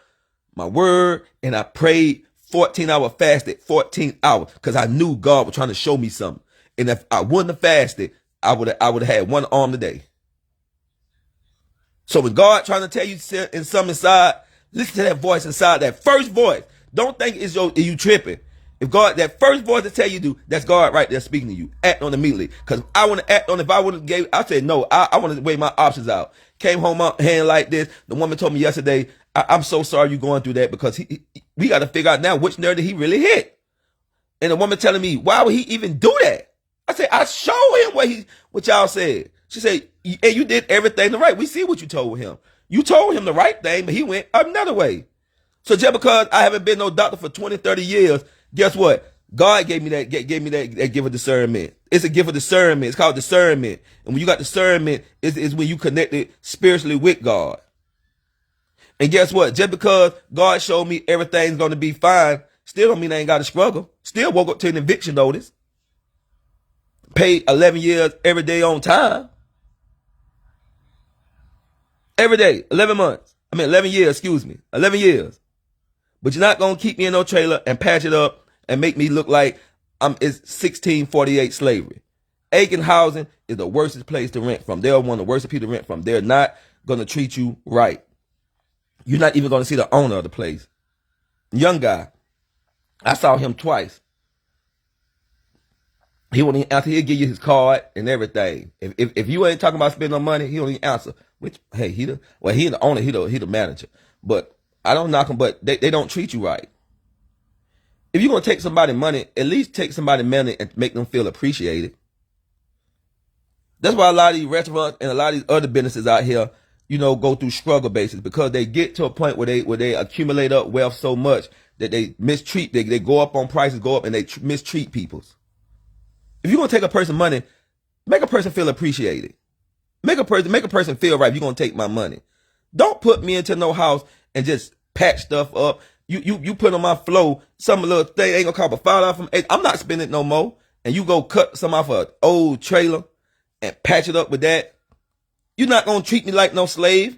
my word, and I prayed 14-hour fasted, 14 hours, because I knew God was trying to show me something. And if I wouldn't have fasted, I would have had one arm today. So when God trying to tell you in something inside, listen to that voice inside, that first voice. Don't think you tripping. If God, that first voice to tell you that's God right there speaking to you. Act on it immediately. Because I want to act on it. If I would have I said no, I want to weigh my options out. Came home up hand like this. The woman told me yesterday, I'm so sorry you're going through that, because we got to figure out now which nerve did he really hit. And the woman telling me, why would he even do that? I said, I showed him what y'all said. She said, and you did everything the right. We see what you told him. You told him the right thing, but he went another way. So just because I haven't been no doctor for 20, 30 years, guess what? God gave me that gift of discernment. It's a gift of discernment. It's called discernment. And when you got discernment, is when you connected spiritually with God. And guess what? Just because God showed me everything's going to be fine, still don't mean I ain't got to struggle. Still woke up to an eviction notice. Paid 11 years every day on time. Every day, 11 months. 11 years, 11 years. But you're not going to keep me in no trailer and patch it up and make me look like it's 1648 slavery. Aiken Housing is the worstest place to rent from. They're one of the worst people to rent from. They're not going to treat you right. You're not even going to see the owner of the place. Young guy. I saw him twice. He won't even answer. He'll give you his card and everything. If you ain't talking about spending no money, he don't even answer. Which, hey, he the owner, he the manager. But I don't knock him, but they don't treat you right. If you're going to take somebody's money, at least take somebody's money and make them feel appreciated. That's why a lot of these restaurants and a lot of these other businesses out here, go through struggle basis, because they get to a point where they accumulate up wealth so much that they mistreat, they go up on prices, go up, and they mistreat people. If you're going to take a person's money, make a person feel appreciated. Make a person feel right if you're going to take my money. Don't put me into no house and just patch stuff up. You put on my flow, some little thing ain't going to cost $5 from $8. I'm not spending it no more. And you go cut some off an old trailer and patch it up with that. You're not going to treat me like no slave.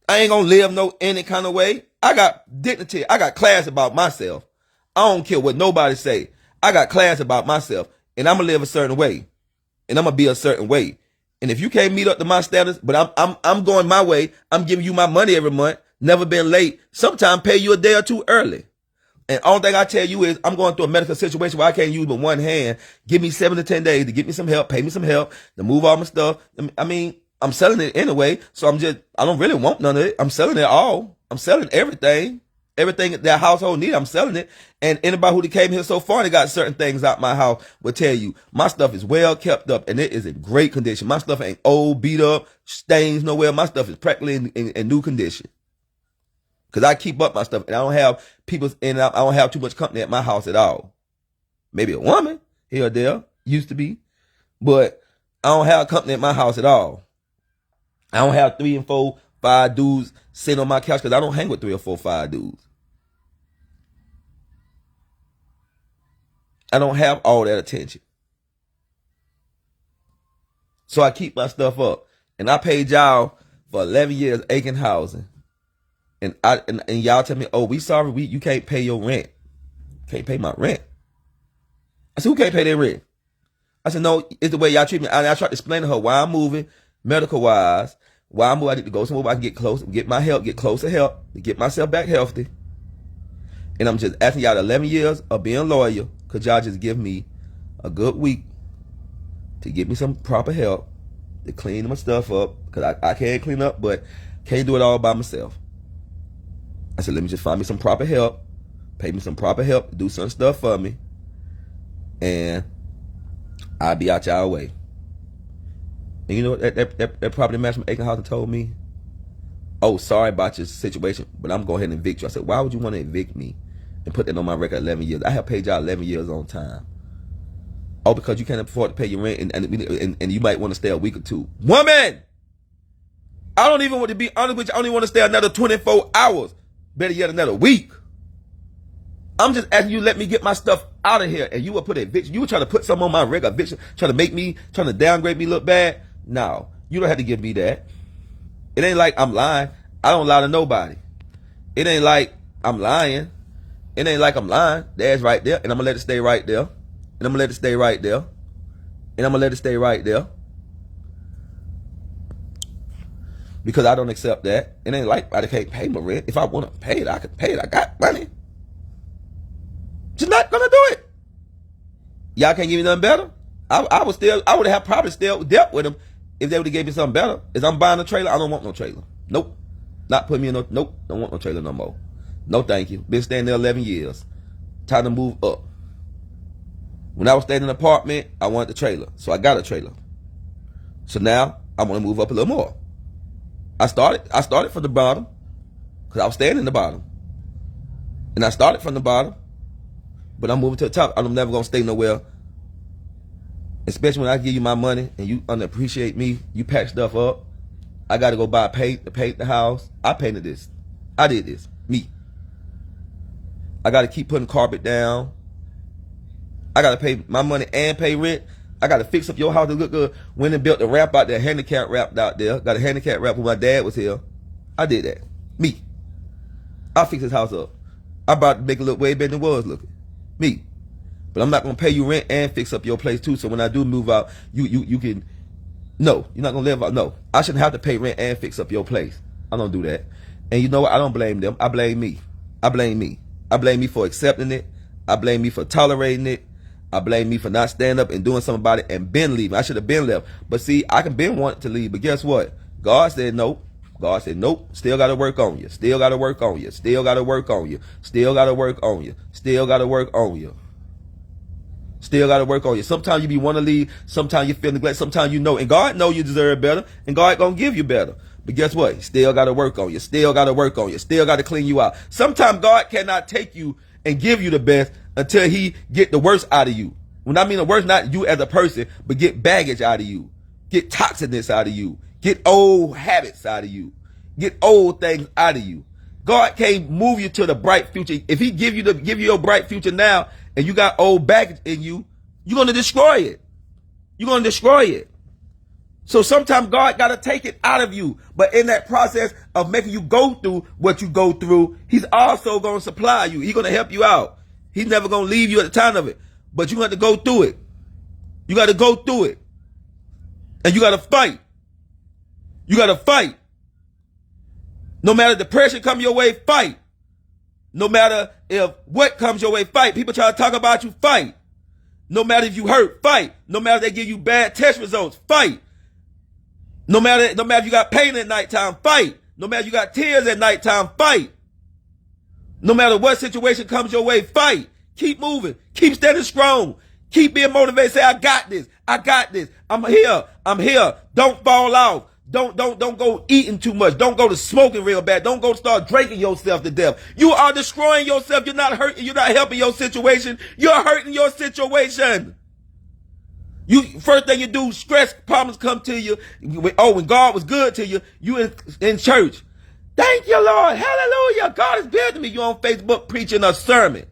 I ain't going to live any kind of way. I got dignity. I got class about myself. I don't care what nobody say. I got class about myself, and I'm going to live a certain way, and I'm going to be a certain way. And if you can't meet up to my standards, but I'm going my way, I'm giving you my money every month, never been late, sometimes pay you a day or two early. And all thing I tell you is I'm going through a medical situation where I can't use but one hand. Give me 7 to 10 days to get me some help, pay me some help, to move all my stuff. I mean, I'm selling it anyway, so I don't really want none of it. I'm selling it all. I'm selling everything. Everything that household need, I'm selling it. And anybody who came here so far, they got certain things out my house, will tell you, my stuff is well kept up and it is in great condition. My stuff ain't old, beat up, stains nowhere. My stuff is practically in new condition. Because I keep up my stuff, and I don't have I don't have too much company at my house at all. Maybe a woman here or there, used to be. But I don't have company at my house at all. I don't have 3 and 4, 5 dudes sitting on my couch, because I don't hang with 3 or 4, 5 dudes. I don't have all that attention. So I keep my stuff up. And I paid y'all for 11 years Aiken Housing. And y'all tell me, oh, we sorry, you can't pay your rent. Can't pay my rent. I said, who can't pay their rent? I said, no, it's the way y'all treat me. I tried to explain to her why I'm moving, medical wise, why I'm moving. I need to go somewhere where I can get close, get my help, get closer help, to get myself back healthy. And I'm just asking y'all 11 years of being loyal, could y'all just give me a good week to get me some proper help, to clean my stuff up, because I can't clean up, but can't do it all by myself. I said, let me just find me some proper help, pay me some proper help to do some stuff for me, and I'll be out y'all way. And you know what that property manager from Aiken Housing told me? Oh, sorry about your situation, but I'm going ahead and evict you. I said, why would you want to evict me and put that on my record 11 years? I have paid y'all 11 years on time. Oh, because you can't afford to pay your rent, and you might want to stay a week or two. Woman! I don't even want to be honest with you. I don't even want to stay another 24 hours. Better yet, another week. I'm just asking you to let me get my stuff out of here. And you will put eviction. You were trying to put something on my regular eviction, trying to downgrade me, look bad. No, you don't have to give me that. It ain't like I'm lying. I don't lie to nobody. It ain't like I'm lying. It ain't like I'm lying. That's right there. And I'm going to let it stay right there. And I'm going to let it stay right there. And I'm going to let it stay right there. Because I don't accept that. It ain't like I can't pay my rent. If I want to pay it, I can pay it. I got money. Just not gonna do it. Y'all can't give me nothing better. I would have probably still dealt with them if they would have gave me something better. If I'm buying a trailer, I don't want no trailer. Nope. Not putting me in nope. Don't want no trailer no more. No thank you. Been staying there 11 years. Time to move up. When I was staying in an apartment, I wanted the trailer. So I got a trailer. So now I want to move up a little more. I started from the bottom, because I was staying in the bottom. And I started from the bottom, but I'm moving to the top. I'm never going to stay nowhere. Especially when I give you my money and you underappreciate me, you pack stuff up. I got to go buy paint to paint the house. I painted this. I did this. Me. I got to keep putting carpet down. I got to pay my money and pay rent. I got to fix up your house to look good. Went and built the ramp out there, handicap ramp out there. Got a handicap ramp when my dad was here. I did that. Me. I'll fix his house up. I'm about to make it look way better than it was looking. Me. But I'm not gonna pay you rent and fix up your place too. So when I do move out, you can. No, you're not gonna live out. No, I shouldn't have to pay rent and fix up your place. I don't do that. And you know what? I don't blame them. I blame me. I blame me. I blame me for accepting it. I blame me for tolerating it. I blame me for not standing up and doing something about it and been leaving. I should have been left. But see, I can been wanting to leave. But guess what? God said nope. God said nope. Still got to work on you. Still got to work on you. Still got to work on you. Still got to work on you. Still got to work on you. Still got to work on you. Sometimes you be want to leave. Sometimes you feel neglect. Sometimes you know. And God know you deserve better. And God going to give you better. But guess what? Still got to work on you. Still got to work on you. Still got to clean you out. Sometimes God cannot take you and give you the best until he get the worst out of you. When I mean the worst, not you as a person, but get baggage out of you. Get toxicness out of you. Get old habits out of you. Get old things out of you. God can't move you to the bright future. If he give you your bright future now and you got old baggage in you, you're going to destroy it. You're going to destroy it. So sometimes God got to take it out of you. But in that process of making you go through what you go through, he's also going to supply you. He's going to help you out. He's never going to leave you at the time of it. But you got to go through it. You got to go through it. And you got to fight. You got to fight. No matter depression come your way, fight. No matter if what comes your way, fight. People try to talk about you, fight. No matter if you hurt, fight. No matter if they give you bad test results, fight. No matter if you got pain at nighttime, fight. No matter if you got tears at nighttime, fight. No matter what situation comes your way, fight. Keep moving. Keep standing strong. Keep being motivated. Say, I got this. I got this. I'm here. I'm here. Don't fall off. Don't go eating too much. Don't go to smoking real bad. Don't go start drinking yourself to death. You are destroying yourself. You're not hurting. You're not helping your situation. You're hurting your situation. First thing you do, stress problems come to you. When God was good to you, you in church. Thank you, Lord. Hallelujah. God is good to me. You on Facebook preaching a sermon.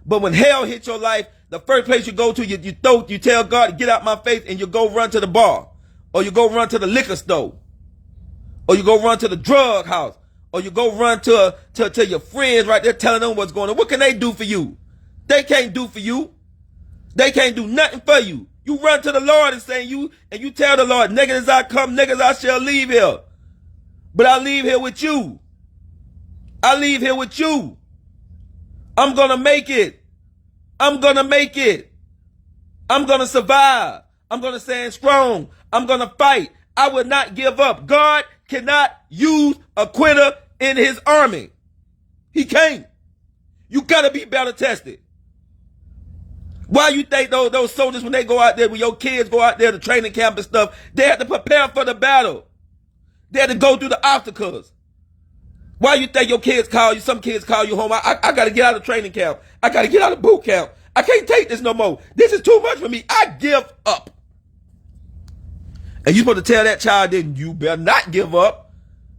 But when hell hits your life, the first place you go to, you tell God to get out my face, and you go run to the bar. Or you go run to the liquor store. Or you go run to the drug house. Or you go run to your friends right there telling them what's going on. What can they do for you? They can't do for you. They can't do nothing for you. You run to the Lord and you tell the Lord, naked as I come, naked as I shall leave here. But I leave here with you. I leave here with you. I'm going to make it. I'm going to make it. I'm going to survive. I'm going to stand strong. I'm going to fight. I will not give up. God cannot use a quitter in his army. He can't. You got to be battle tested. Why you think those soldiers, when they go out there, when your kids go out there to training camp and stuff, they have to prepare for the battle. They have to go through the obstacles. Why you think your kids call you, some kids call you home, I got to get out of training camp. I got to get out of boot camp. I can't take this no more. This is too much for me. I give up. And you're supposed to tell that child, then you better not give up.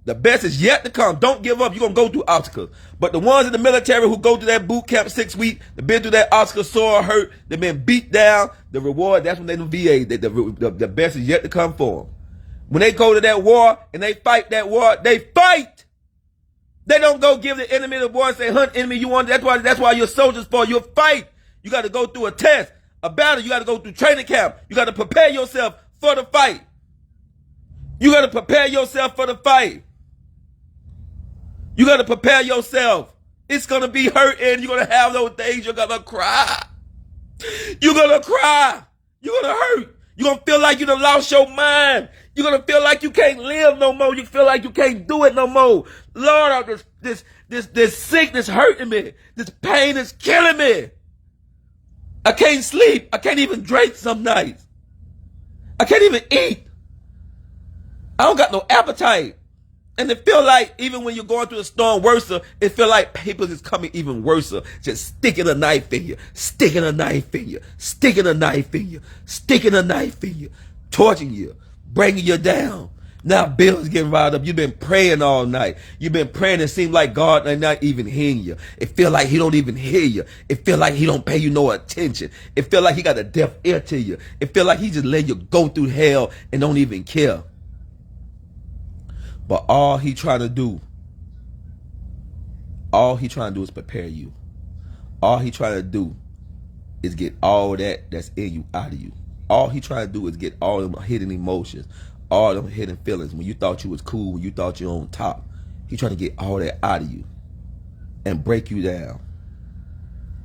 The best is yet to come. Don't give up. You're going to go through obstacles. But the ones in the military who go through that boot camp 6 weeks, they've been through that obstacle, sore, hurt, they've been beat down, the reward, that's when they're in the VA. The best is yet to come for them. When they go to that war and they fight that war, they fight. They don't go give the enemy the war and say, hunt enemy you want. That's why you're soldiers for. You'll fight. You got to go through a test, a battle. You got to go through training camp. You got to prepare yourself for the fight. You got to prepare yourself for the fight. You got to prepare yourself. It's going to be hurting. You're going to have those days. You're going to cry. You're going to cry. You're going to hurt. You're going to feel like you done lost your mind. You're going to feel like you can't live no more. You feel like you can't do it no more. Lord, this sickness hurting me. This pain is killing me. I can't sleep. I can't even drink some nights. I can't even eat. I don't got no appetite. And it feel like even when you're going through a storm worse, it feel like people is coming even worse. Just sticking a knife in you, sticking a knife in you, sticking a knife in you, sticking a knife in you, torturing you, bringing you down. Now bills getting riled up. You've been praying all night. You've been praying. It seems like God ain't not even hearing you. It feel like he don't even hear you. It feel like he don't pay you no attention. It feel like he got a deaf ear to you. It feel like he just let you go through hell and don't even care. But all he trying to do all he trying to do is prepare you. All he trying to do is get all that's in you out of you. All he trying to do is get all them hidden emotions, all them hidden feelings. When you thought you was cool, when you thought you on top, he trying to get all that out of you and break you down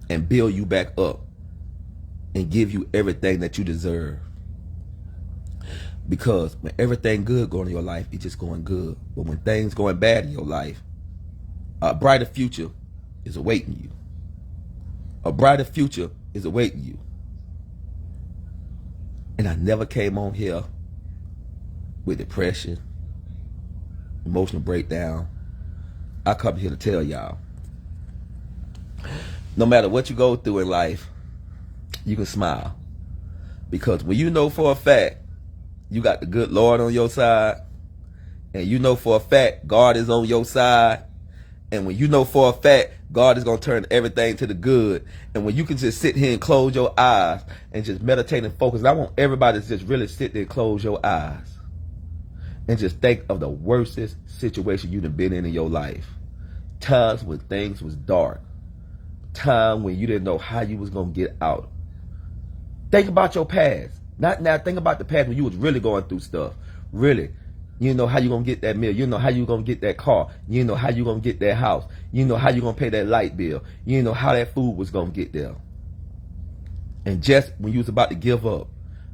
and build you back up and give you everything that you deserve. Because when everything good going in your life, it's just going good. But when things going bad in your life, a brighter future is awaiting you. A brighter future is awaiting you. And I never came on here with depression, emotional breakdown. I come here to tell y'all, no matter what you go through in life, you can smile. Because when you know for a fact you got the good Lord on your side, and you know for a fact God is on your side, and when you know for a fact God is going to turn everything to the good, and when you can just sit here and close your eyes and just meditate and focus. And I want everybody to just really sit there and close your eyes and just think of the worstest situation you've been in your life. Times when things was dark. Time when you didn't know how you was going to get out. Think about your past. Not now, think about the past when you was really going through stuff. Really. You know how you going to get that meal. You know how you going to get that car. You know how you going to get that house. You know how you going to pay that light bill. You know how that food was going to get there. And just when you was about to give up,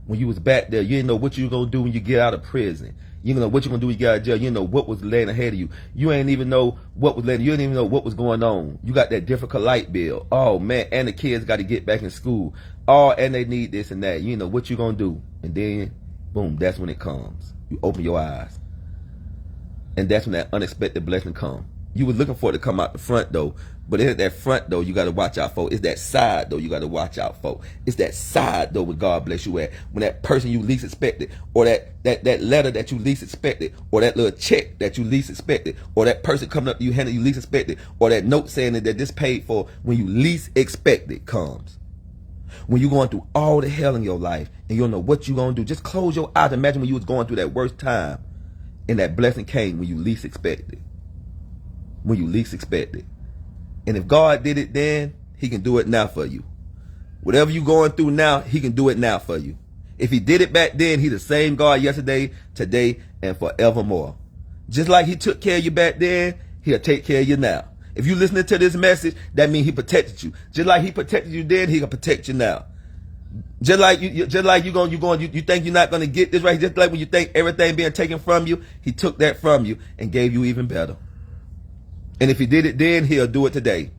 when you was back there, you didn't know what you were going to do when you get out of prison. You didn't know what you're going to do when you get out of jail. You didn't know what was laying ahead of you. You ain't even know what was laying. You didn't even know what was going on. You got that difficult light bill. Oh, man. And the kids got to get back in school. Oh, and they need this and that. You know what you going to do. And then, boom, that's when it comes. You open your eyes. And that's when that unexpected blessing comes. You were looking for it to come out the front door. But it ain't that front door you got to watch out for. It's that side door you got to watch out for. It's that side door where God bless you at. When that person you least expected, or that letter that you least expected, or that little check that you least expected, or that person coming up to you handing you least expected, or that note saying that this paid for when you least expected comes. When you're going through all the hell in your life and you don't know what you're going to do, just close your eyes. Imagine when you was going through that worst time and that blessing came when you least expected. When you least expected. And if God did it then, he can do it now for you. Whatever you're going through now, he can do it now for you. If he did it back then, he's the same God yesterday, today, and forevermore. Just like he took care of you back then, he'll take care of you now. If you're listening to this message, that means he protected you. Just like he protected you then, he can protect you now. Just like you think you're not gonna get this right. Just like when you think everything being taken from you, he took that from you and gave you even better. And if he did it then, he'll do it today.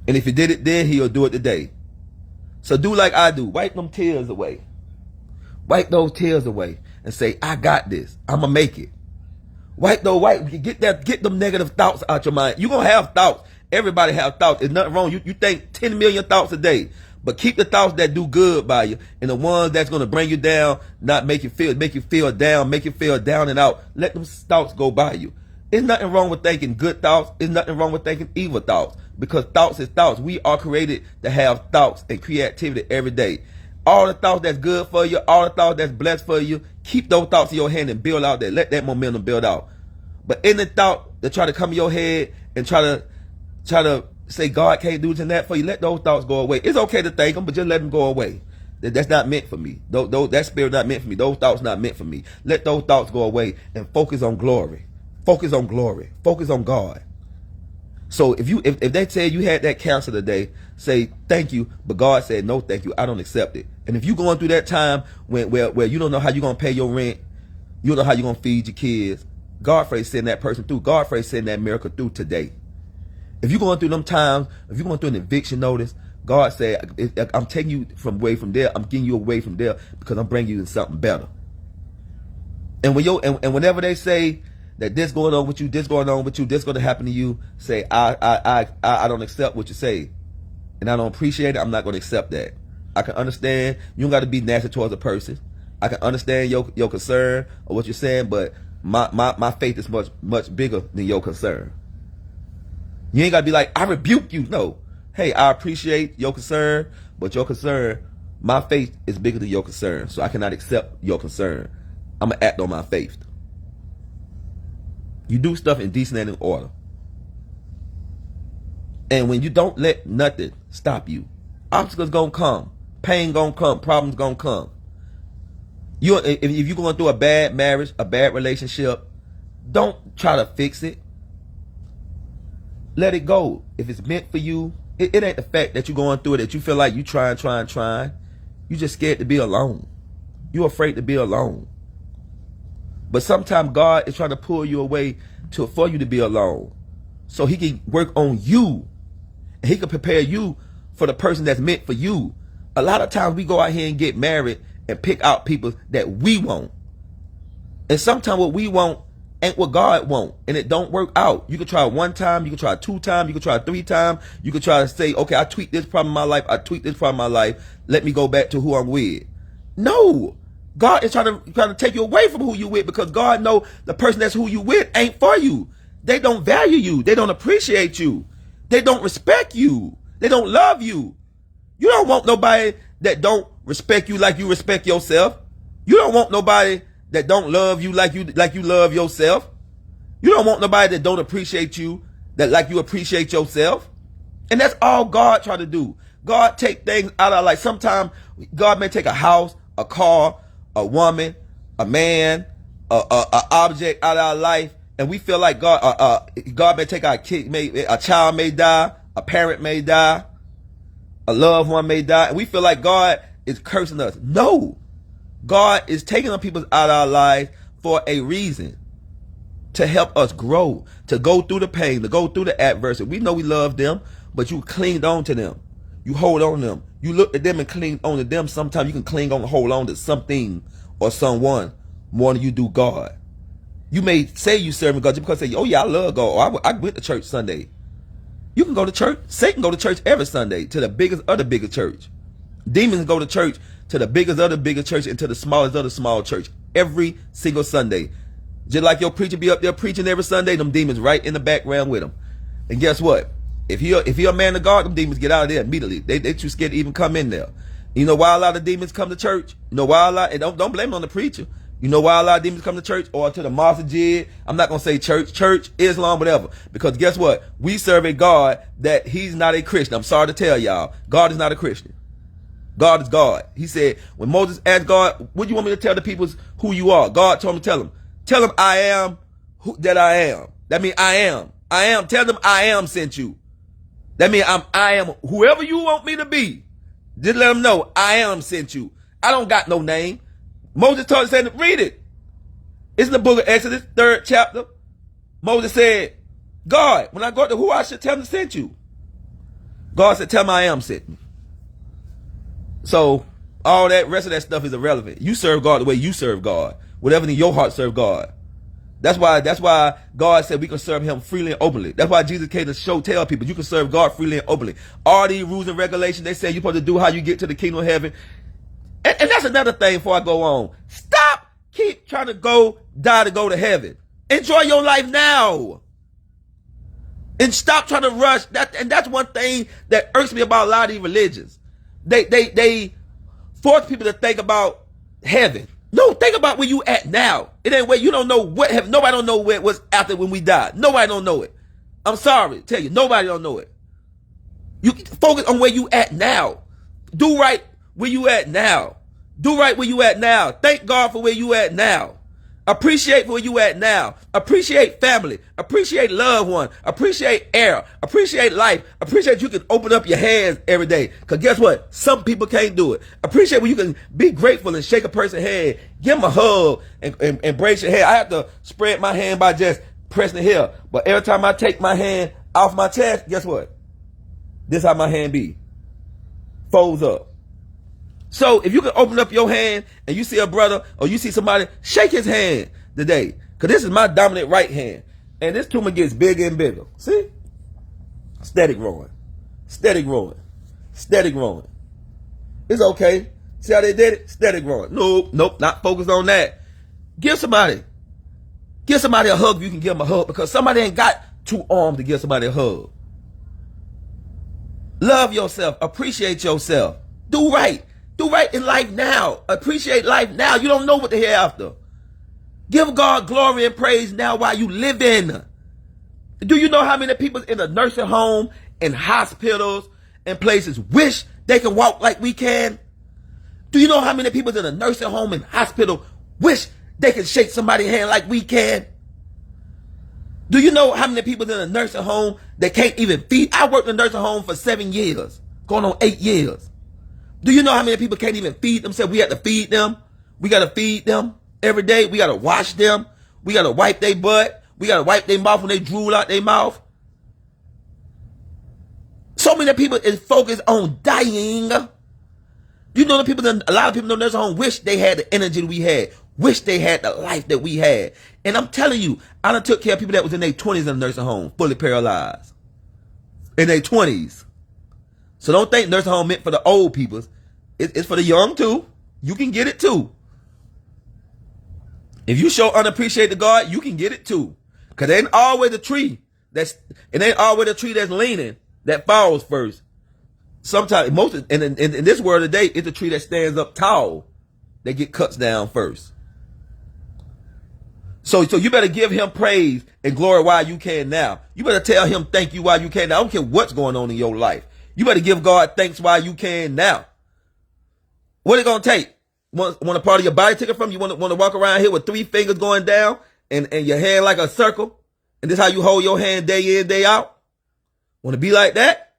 And if he did it then, he'll do it today. So do like I do. Wipe them tears away. Wipe those tears away and say, I got this. I'ma make it. Get them negative thoughts out your mind. You're gonna have thoughts. Everybody have thoughts. There's nothing wrong. You think 10 million thoughts a day. But keep the thoughts that do good by you, and the ones that's gonna bring you down, not make you feel down, make you feel down and out. Let them thoughts go by you. There's nothing wrong with thinking good thoughts. There's nothing wrong with thinking evil thoughts. Because thoughts is thoughts. We are created to have thoughts and creativity every day. All the thoughts that's good for you, all the thoughts that's blessed for you, keep those thoughts in your hand and build out that. Let that momentum build out. But any thought that try to come in your head and try to say God can't do this and that for you, let those thoughts go away. It's okay to think them, but just let them go away. That's not meant for me. That spirit not meant for me. Those thoughts not meant for me. Let those thoughts go away and focus on glory. Focus on glory. Focus on God. So if they say you had that cancer today, say thank you, but God said no thank you, I don't accept it. And if you're going through that time where you don't know how you're going to pay your rent, you don't know how you're going to feed your kids, God pray send that person through. God pray send that miracle through today. If you're going through them times, if you're going through an eviction notice, God said, I'm taking you away from there. I'm getting you away from there because I'm bringing you in something better. And whenever they say that this going on with you, this going to happen to you, say, I don't accept what you say. And I don't appreciate it. I'm not going to accept that. I can understand. You don't got to be nasty towards a person. I can understand your concern or what you're saying, but my faith is much bigger than your concern. You ain't got to be like, I rebuke you. No. Hey, I appreciate your concern, but your concern, my faith is bigger than your concern. So I cannot accept your concern. I'm going to act on my faith. You do stuff in decent and in order. And when you don't let nothing stop you, obstacles gonna come, pain gonna come, problems gonna come. If you're going through a bad marriage, a bad relationship, don't try to fix it. Let it go. If it's meant for you, it ain't the fact that you're going through it, that you feel like you trying. You just scared to be alone. You're afraid to be alone. But sometimes God is trying to pull you away for you to be alone, so he can work on you, and he can prepare you for the person that's meant for you. A lot of times we go out here and get married and pick out people that we want. And sometimes what we want ain't what God want, and it don't work out. You can try one time, you can try 2 times, you can try 3 times. You can try to say, okay, I tweaked this problem in my life, I tweaked this problem in my life. Let me go back to who I'm with. No. God is trying to take you away from who you with, because God know the person that's who you with ain't for you. They don't value you. They don't appreciate you. They don't respect you. They don't love you. You don't want nobody that don't respect you like you respect yourself. You don't want nobody that don't love you like you love yourself. You don't want nobody that don't appreciate you like you appreciate yourself. And that's all God try to do. God take things out of life. Sometimes God may take a house, a car, a woman, a man, a object out of our life, and we feel like God may take our kid, a child may die, a parent may die, a loved one may die, and we feel like God is cursing us. No. God is taking the people out of our lives for a reason. To help us grow, to go through the pain, to go through the adversity. We know we love them, but you clinged on to them. You hold on to them. You look at them and cling on to them. Sometimes you can cling on and hold on to something or someone more than you do God. You may say you serving God just because you say, oh yeah, I love God. Or I went to church Sunday. You can go to church. Satan go to church every Sunday, to the biggest of the biggest church. Demons go to church, to the biggest of the biggest church, and to the smallest of the small church every single Sunday. Just like your preacher be up there preaching every Sunday, them demons right in the background with him. And guess what? If you're a man of God, them demons get out of there immediately. They too scared to even come in there. You know why a lot of demons come to church? You know why a lot, and don't blame it on the preacher. You know why a lot of demons come to church or to the masjid? I'm not going to say church, Islam, whatever. Because guess what? We serve a God that he's not a Christian. I'm sorry to tell y'all. God is not a Christian. God is God. He said, when Moses asked God, what do you want me to tell the people who you are? God told him to tell them. Tell them I am that I am. That means I am. I am. Tell them I am sent you. That means I am whoever you want me to be. Just let them know I am sent you. I don't got no name. Moses told us, said, read it. It's in the book of Exodus, 3rd chapter. Moses said, God, when I go to who I should tell them to send you. God said, tell them I am sent me. So all that rest of that stuff is irrelevant. You serve God the way you serve God. Whatever in your heart serve God. That's why God said we can serve him freely and openly. That's why Jesus came to tell people you can serve God freely and openly. All these rules and regulations they say you're supposed to do how you get to the kingdom of heaven. And that's another thing before I go on. Stop keep trying to die to go to heaven. Enjoy your life now. And stop trying to rush. And that's one thing that irks me about a lot of these religions. They force people to think about heaven. No, think about where you at now. It ain't where you don't know what heaven. Nobody don't know what's after when we die. Nobody don't know it. I'm sorry to tell you, nobody don't know it. You focus on where you at now. Do right where you at now. Do right where you at now. Thank God for where you at now. Appreciate where you at now. Appreciate family. Appreciate loved one. Appreciate air. Appreciate life. Appreciate you can open up your hands every day. Because guess what? Some people can't do it. Appreciate when you can be grateful and shake a person's hand. Give them a hug and embrace your hand. I have to spread my hand by just pressing it here. But every time I take my hand off my chest, guess what? This is how my hand be. Folds up. So if you can open up your hand and you see a brother or you see somebody, shake his hand today. Because this is my dominant right hand. And this tumor gets bigger and bigger. See? Steady growing. Steady growing. Steady growing. It's okay. See how they did it? Steady growing. Nope, not focused on that. Give somebody a hug if you can give them a hug, because somebody ain't got 2 arms to give somebody a hug. Love yourself. Appreciate yourself. Do right. Do right in life now. Appreciate life now. You don't know what the hereafter. Give God glory and praise now while you live in. Do you know how many people in a nursing home, in hospitals and places wish they can walk like we can? Do you know how many people in a nursing home and hospital wish they can shake somebody's hand like we can? Do you know how many people in a nursing home that can't even feed? I worked in a nursing home for 7 years, going on 8 years. Do you know how many people can't even feed themselves? We have to feed them. We got to feed them every day. We got to wash them. We got to wipe their butt. We got to wipe their mouth when they drool out their mouth. So many people is focused on dying. You know, a lot of people in the nursing home wish they had the energy that we had, wish they had the life that we had. And I'm telling you, I done took care of people that was in their 20s in the nursing home, fully paralyzed. In their 20s. So don't think nursing home meant for the old people. It's for the young too. You can get it too. If you show unappreciated to God, you can get it too. Cause it ain't always the tree that's leaning that falls first. Sometimes in this world today, it's the tree that stands up tall that get cuts down first. So you better give him praise and glory while you can now. You better tell him thank you while you can now. I don't care what's going on in your life. You better give God thanks while you can now. What it gonna take? Want a part of your body taken from you? Want to walk around here with 3 fingers going down and your hand like a circle? And this how you hold your hand day in, day out? Want to be like that?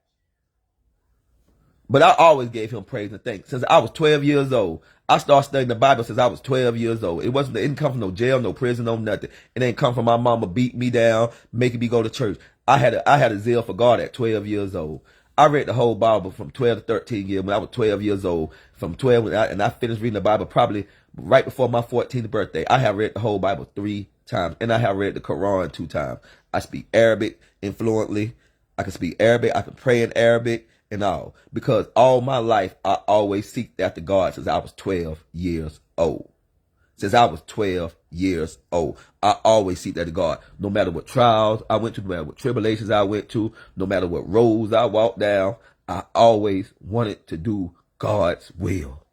But I always gave him praise and thanks. Since I was 12 years old. I started studying the Bible since I was 12 years old. It didn't come from no jail, no prison, no nothing. It ain't come from my mama beating me down, making me go to church. I had a zeal for God at 12 years old. I read the whole Bible from 12 to 13 years when I was 12 years old. From 12, and I finished reading the Bible probably right before my 14th birthday. I have read the whole Bible 3 times, and I have read the Quran 2 times. I speak Arabic fluently. I can speak Arabic. I can pray in Arabic and all. Because all my life, I always seeked after God since I was 12 years old. Since I was 12 years old, I always seek after God. No matter what trials I went to, no matter what tribulations I went to, no matter what roads I walked down, I always wanted to do God's will.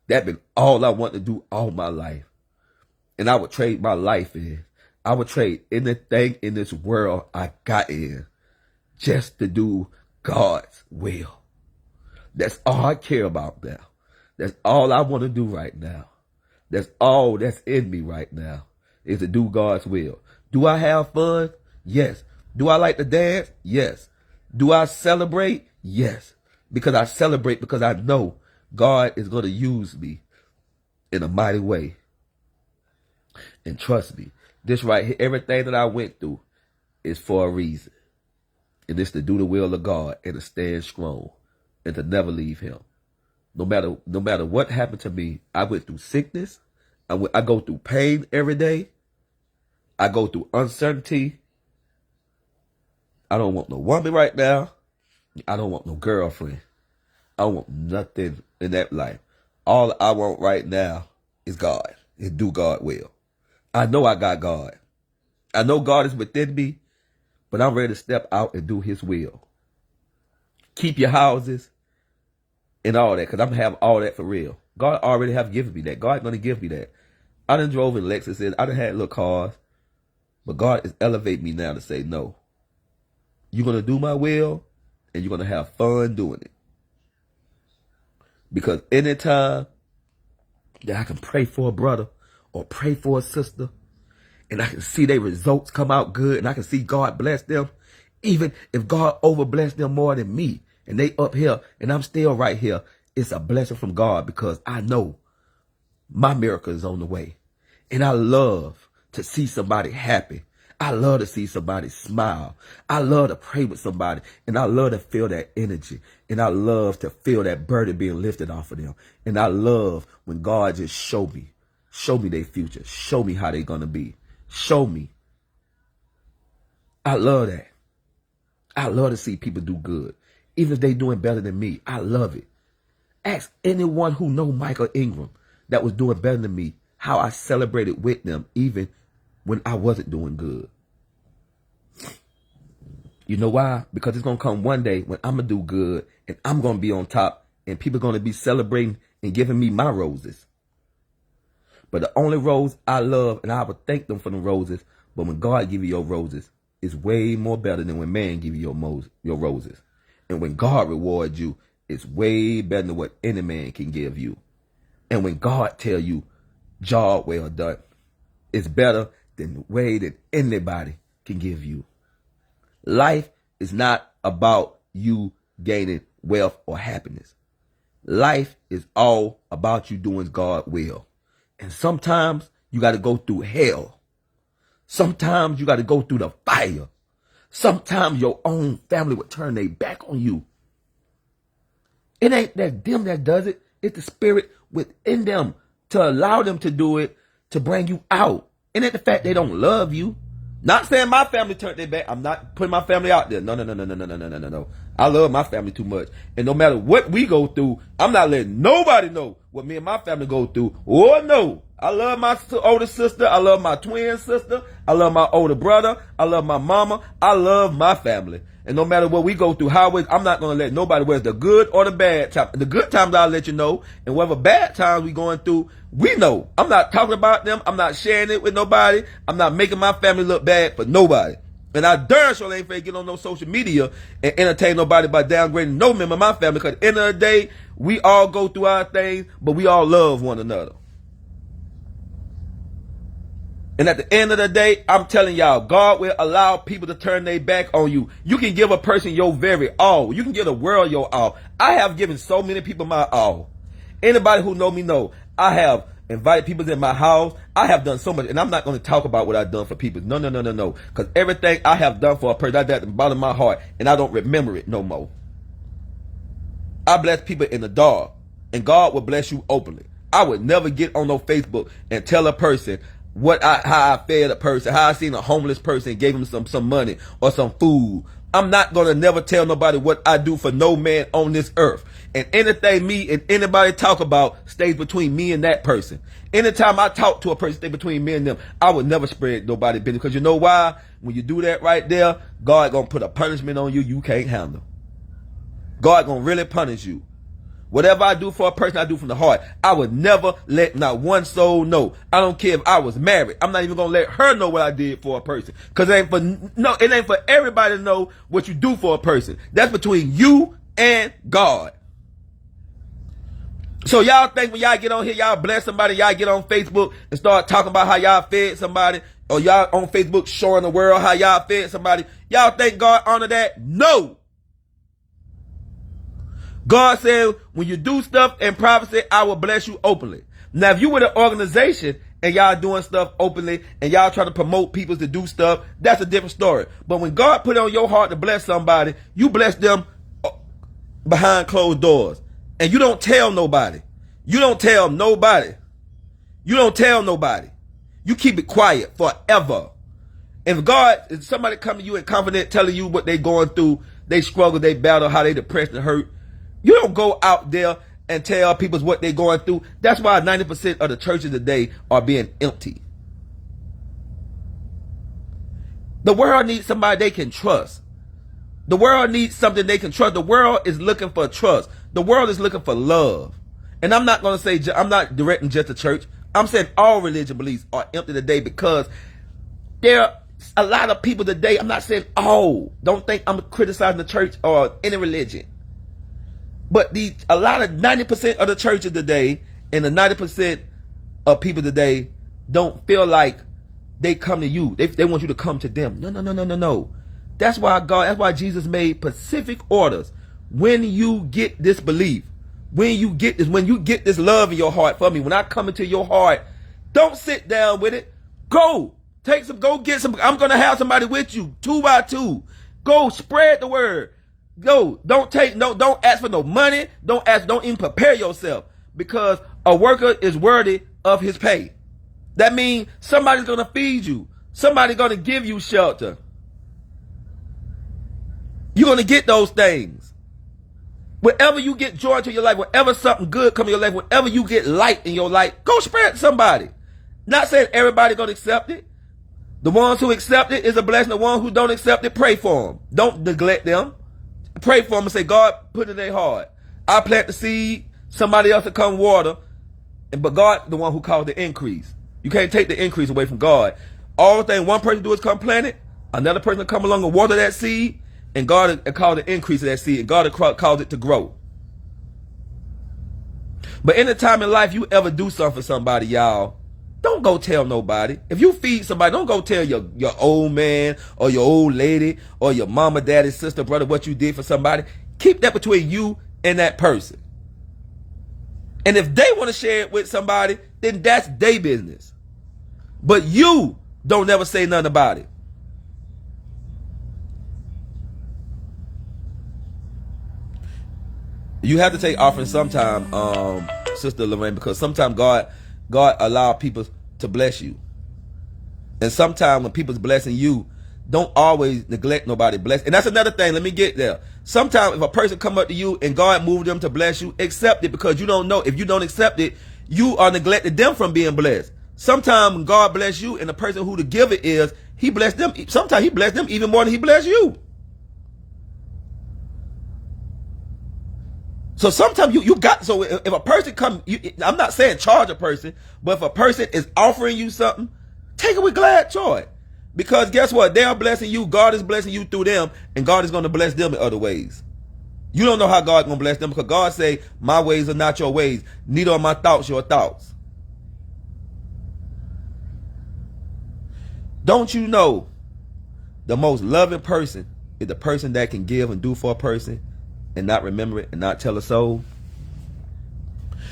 That been all I wanted to do all my life. And I would trade my life in. I would trade anything in this world I got in just to do God's will. That's all I care about now. That's all I want to do right now. That's all that's in me right now is to do God's will. Do I have fun? Yes. Do I like to dance? Yes. Do I celebrate? Yes. Because I celebrate because I know God is going to use me in a mighty way. And trust me, this right here, everything that I went through is for a reason. And it's to do the will of God and to stand strong and to never leave him. No matter what happened to me, I went through sickness. I go through pain every day. I go through uncertainty. I don't want no woman right now. I don't want no girlfriend. I don't want nothing in that life. All I want right now is God and do God will. I know I got God. I know God is within me, but I'm ready to step out and do his will. Keep your houses and all that, because I'm going to have all that for real. God already have given me that. God's going to give me that. I done drove in Lexuses. I done had little cars. But God is elevating me now to say, no. You're going to do my will, and you're going to have fun doing it. Because anytime that I can pray for a brother or pray for a sister, and I can see their results come out good, and I can see God bless them, even if God overbless them more than me, and they up here, and I'm still right here, it's a blessing from God because I know my miracle is on the way. And I love to see somebody happy. I love to see somebody smile. I love to pray with somebody, and I love to feel that energy, and I love to feel that burden being lifted off of them. And I love when God just show me their future, show me how they're going to be, show me. I love that. I love to see people do good, even if they doing better than me. I love it. Ask anyone who know Michael Ingram that was doing better than me how I celebrated with them, even when I wasn't doing good. You know why? Because it's going to come one day when I'm going to do good and I'm going to be on top and people are going to be celebrating and giving me my roses. But the only rose I love, and I would thank them for the roses, but when God give you your roses, it's way more better than when man give you your roses. And when God rewards you, it's way better than what any man can give you. And when God tell you, job well done, it's better than the way that anybody can give you. Life is not about you gaining wealth or happiness. Life is all about you doing God's will. And sometimes you got to go through hell. Sometimes you got to go through the fire. Sometimes your own family will turn their back on you. It ain't that them that does it. It's the spirit within them to allow them to do it, to bring you out. And it's the fact they don't love you. Not saying my family turned their back. I'm not putting my family out there. No. I love my family too much. And no matter what we go through, I'm not letting nobody know what me and my family go through. Oh, no. I love my older sister. I love my twin sister. I love my older brother. I love my mama. I love my family. And no matter what we go through, I'm not going to let nobody, whether it's the good or the bad time. The good times I'll let you know. And whatever bad times we going through, we know. I'm not talking about them. I'm not sharing it with nobody. I'm not making my family look bad for nobody. And I darn sure ain't finna get on no social media and entertain nobody by downgrading no member of my family. Because at the end of the day, we all go through our things, but we all love one another. And at the end of the day, I'm telling y'all, God will allow people to turn their back on you. You can give a person your very all. You can give the world your all. I have given so many people my all. Anybody who know me know, I have invited people in my house. I have done so much. And I'm not going to talk about what I've done for people. No. Because everything I have done for a person, I did at the bottom of my heart. And I don't remember it no more. I bless people in the dark. And God will bless you openly. I would never get on no Facebook and tell a person how I fed a person, how I seen a homeless person and gave him some money or some food. I'm not going to never tell nobody what I do for no man on this earth. And anything me and anybody talk about stays between me and that person. Anytime I talk to a person, stay between me and them. I would never spread nobody business. Because you know why? When you do that right there, God going to put a punishment on you you can't handle. God going to really punish you. Whatever I do for a person, I do from the heart. I would never let not one soul know. I don't care if I was married. I'm not even going to let her know what I did for a person. Because it ain't for everybody to know what you do for a person. That's between you and God. So y'all think when y'all get on here, y'all bless somebody, y'all get on Facebook and start talking about how y'all fed somebody, or y'all on Facebook showing the world how y'all fed somebody. Y'all think God honor that? No. God said, when you do stuff in privacy, I will bless you openly. Now, if you with an organization and y'all doing stuff openly and y'all trying to promote people to do stuff, that's a different story. But when God put it on your heart to bless somebody, you bless them behind closed doors. And you don't tell nobody. You don't tell nobody. You don't tell nobody. You keep it quiet forever. If somebody come to you in confidence telling you what they going through, they struggle, they battle, how they depressed and hurt, you don't go out there and tell people what they're going through. That's why 90% of the churches today are being empty. The world needs somebody they can trust. The world needs something they can trust. The world is looking for trust. The world is looking for love. And I'm not going to say, I'm not directing just the church. I'm saying all religion beliefs are empty today because there are a lot of people today. I'm not saying all. Don't think I'm criticizing the church or any religion. But a lot of 90% of the churches today and the 90% of people today don't feel like they come to you. They want you to come to them. No. That's why Jesus made specific orders. When you get this belief, when you get this love in your heart for me, when I come into your heart, don't sit down with it. Go get some. I'm going to have somebody with you 2 by 2. Go spread the word. Go, don't ask for no money. Don't even prepare yourself, because a worker is worthy of his pay. That means somebody's going to feed you. Somebody's going to give you shelter. You're going to get those things. Wherever you get joy into your life, wherever something good comes in your life, wherever you get light in your life, go spread somebody. Not saying everybody's going to accept it. The ones who accept it is a blessing. The ones who don't accept it, pray for them. Don't neglect them. Pray for them and say, God, put it in their heart. I plant the seed, somebody else will come water, but God, the one who caused the increase. You can't take the increase away from God. All the thing one person do is come plant it, another person will come along and water that seed, And God will cause the increase of that seed. And God will cause it to grow. But any time in life you ever do something for somebody, y'all, don't go tell nobody. If you feed somebody, don't go tell your old man or your old lady or your mama, daddy, sister, brother what you did for somebody. Keep that between you and that person. And if they want to share it with somebody, then that's their business. But you don't never say nothing about it. You have to take offering sometime, Sister Lorraine, because sometimes God allow people to bless you. And sometimes when people's blessing you, don't always neglect nobody bless. And that's another thing. Let me get there. Sometimes if a person come up to you and God moved them to bless you, accept it, because you don't know. If you don't accept it, you are neglecting them from being blessed. Sometimes when God bless you and the person who the giver is, he bless them. Sometimes he bless them even more than he bless you. So sometimes you got, so if a person come, I'm not saying charge a person, but if a person is offering you something, take it with glad joy. Because guess what? They are blessing you. God is blessing you through them, and God is going to bless them in other ways. You don't know how God's going to bless them, because God say, my ways are not your ways, neither are my thoughts your thoughts. Don't you know the most loving person is the person that can give and do for a person and not remember it and not tell a soul?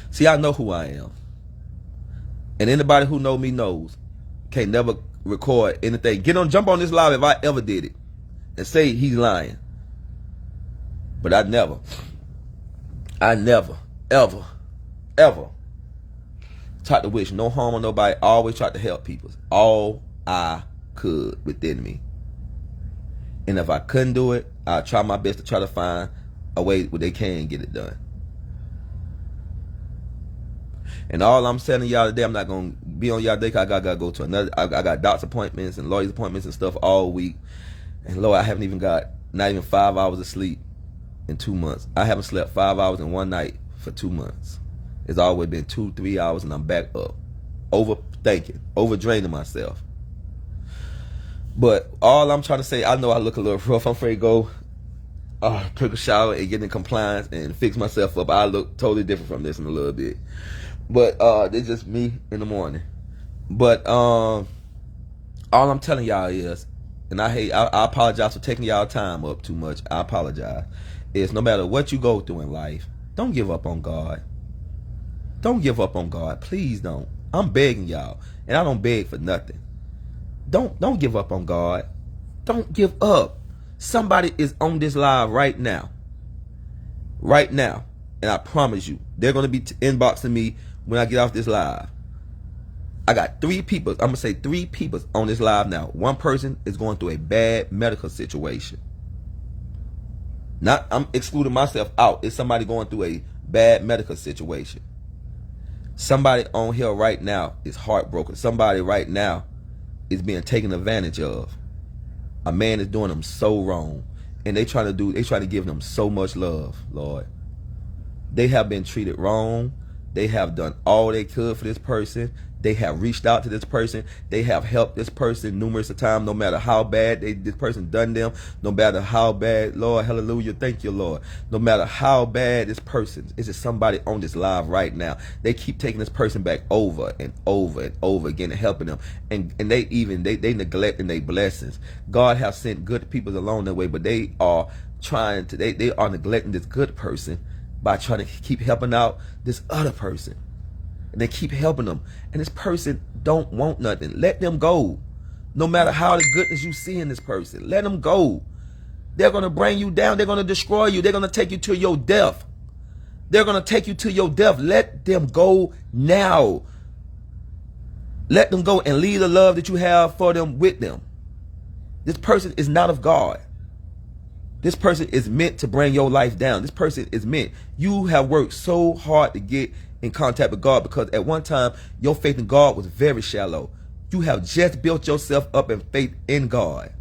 See, I know who I am. And anybody who know me knows. Can't never record anything. Jump on this live if I ever did it and say he's lying. But I never, ever tried to wish no harm on nobody. I always tried to help people. All I could within me. And if I couldn't do it, I try my best to try to find a way where they can get it done. And all I'm telling y'all today, I'm not going to be on y'all today, because I got to go to another. I got doctor's appointments and lawyer's appointments and stuff all week. And Lord, I haven't even got not even 5 hours of sleep in 2 months. I haven't slept 5 hours in one night for 2 months. It's always been 2-3 hours and I'm back up. Overthinking, overdraining myself. But all I'm trying to say, I know I look a little rough. I'm afraid to go take a shower and get in compliance and fix myself up. I look totally different from this in a little bit. But it's just me in the morning. But all I'm telling y'all is, and I apologize for taking y'all time up too much. I apologize. Is no matter what you go through in life, don't give up on God. Don't give up on God. Please don't. I'm begging y'all. And I don't beg for nothing. Don't give up on God. Don't give up. Somebody is on this live right now. Right now. And I promise you, they're going to be inboxing me when I get off this live. I got 3 people. I'm going to say 3 people on this live now. One person is going through a bad medical situation. I'm excluding myself out. It's somebody going through a bad medical situation. Somebody on here right now is heartbroken. Somebody right now is being taken advantage of. A man is doing them so wrong. And they try to give them so much love, Lord. They have been treated wrong. They have done all they could for this person. They have reached out to this person. They have helped this person numerous times, no matter how bad this person done them, no matter how bad, Lord, hallelujah, thank you, Lord. No matter how bad this person is, just somebody on this live right now. They keep taking this person back over and over and over again and helping them. And they neglecting their blessings. God has sent good people along their way, but they are they are neglecting this good person by trying to keep helping out this other person. And they keep helping them. And this person don't want nothing. Let them go. No matter how the goodness you see in this person, let them go. They're going to bring you down. They're going to destroy you. They're going to take you to your death. They're going to take you to your death. Let them go now. Let them go and leave the love that you have for them with them. This person is not of God. This person is meant to bring your life down. This person is meant. You have worked so hard to get in contact with God, because at one time your faith in God was very shallow. You have just built yourself up in faith in God.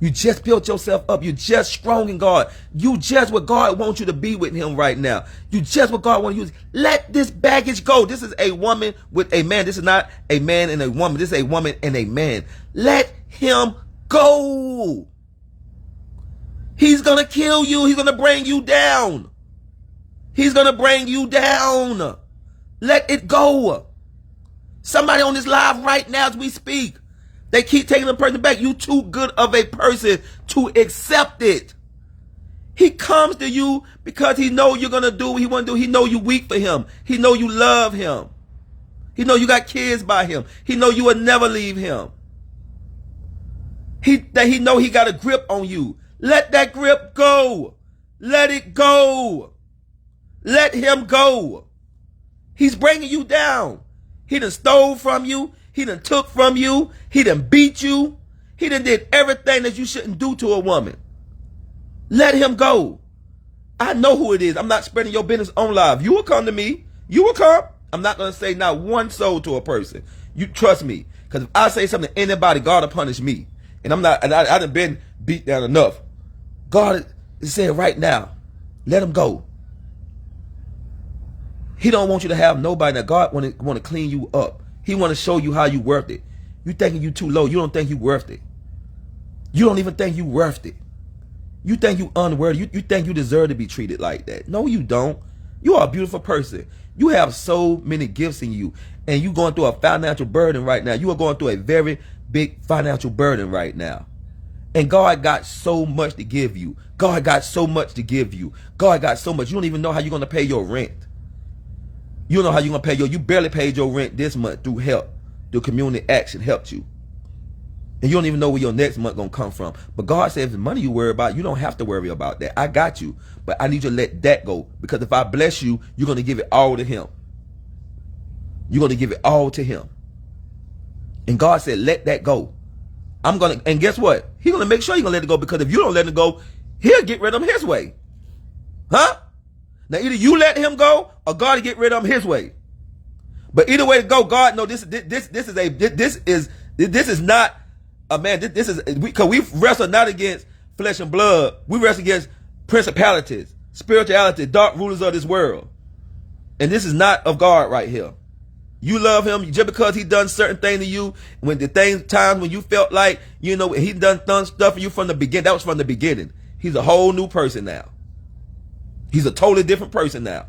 You just built yourself up. You're just strong in God. You just what God wants you to be with him right now. You just what God wants you to use. Let this baggage go. This is a woman with a man. This is not a man and a woman. This is a woman and a man. Let him go. He's going to kill you. He's going to bring you down. He's going to bring you down. Let it go. Somebody on this live right now as we speak, they keep taking the person back. You too good of a person to accept it. He comes to you because he know you're going to do what he want to do. He know you weak for him. He know you love him. He know you got kids by him. He know you will never leave him. He know he got a grip on you. Let that grip go. Let it go. Let him go. He's bringing you down. He done stole from you. He done took from you. He done beat you. He done did everything that you shouldn't do to a woman. Let him go. I know who it is. I'm not spreading your business on live. You will come to me. You will come. I'm not going to say not one soul to a person. You trust me. Because if I say something to anybody, God will punish me. And I'm not, and I done been beat down enough. God is saying right now, let him go. He don't want you to have nobody. That God want to clean you up. He want to show you how you worth it. You thinking you too low. You don't think you worth it. You don't even think you worth it. You think you unworthy. You think you deserve to be treated like that. No, you don't. You are a beautiful person. You have so many gifts in you. And you going through a financial burden right now. You are going through a very big financial burden right now. And God got so much to give you. God got so much to give you. God got so much. You don't even know how you're going to pay your rent. You don't know how you're going to pay you barely paid your rent this month through help. Through community action helped you. And you don't even know where your next month going to come from. But God said if it's money you worry about, you don't have to worry about that. I got you. But I need you to let that go. Because if I bless you, you're going to give it all to him. You're going to give it all to him. And God said, let that go. And guess what? He's going to make sure you're going to let it go. Because if you don't let it go, he'll get rid of him his way. Huh? Now either you let him go or God will get rid of him his way. But either way to go, God, no, this is not a man. This is because we wrestle not against flesh and blood. We wrestle against principalities, spirituality, dark rulers of this world. And this is not of God right here. You love him just because he done certain things to you. When the times when you felt like, you know, he done stuff for you from the beginning. That was from the beginning. He's a whole new person now. He's a totally different person now.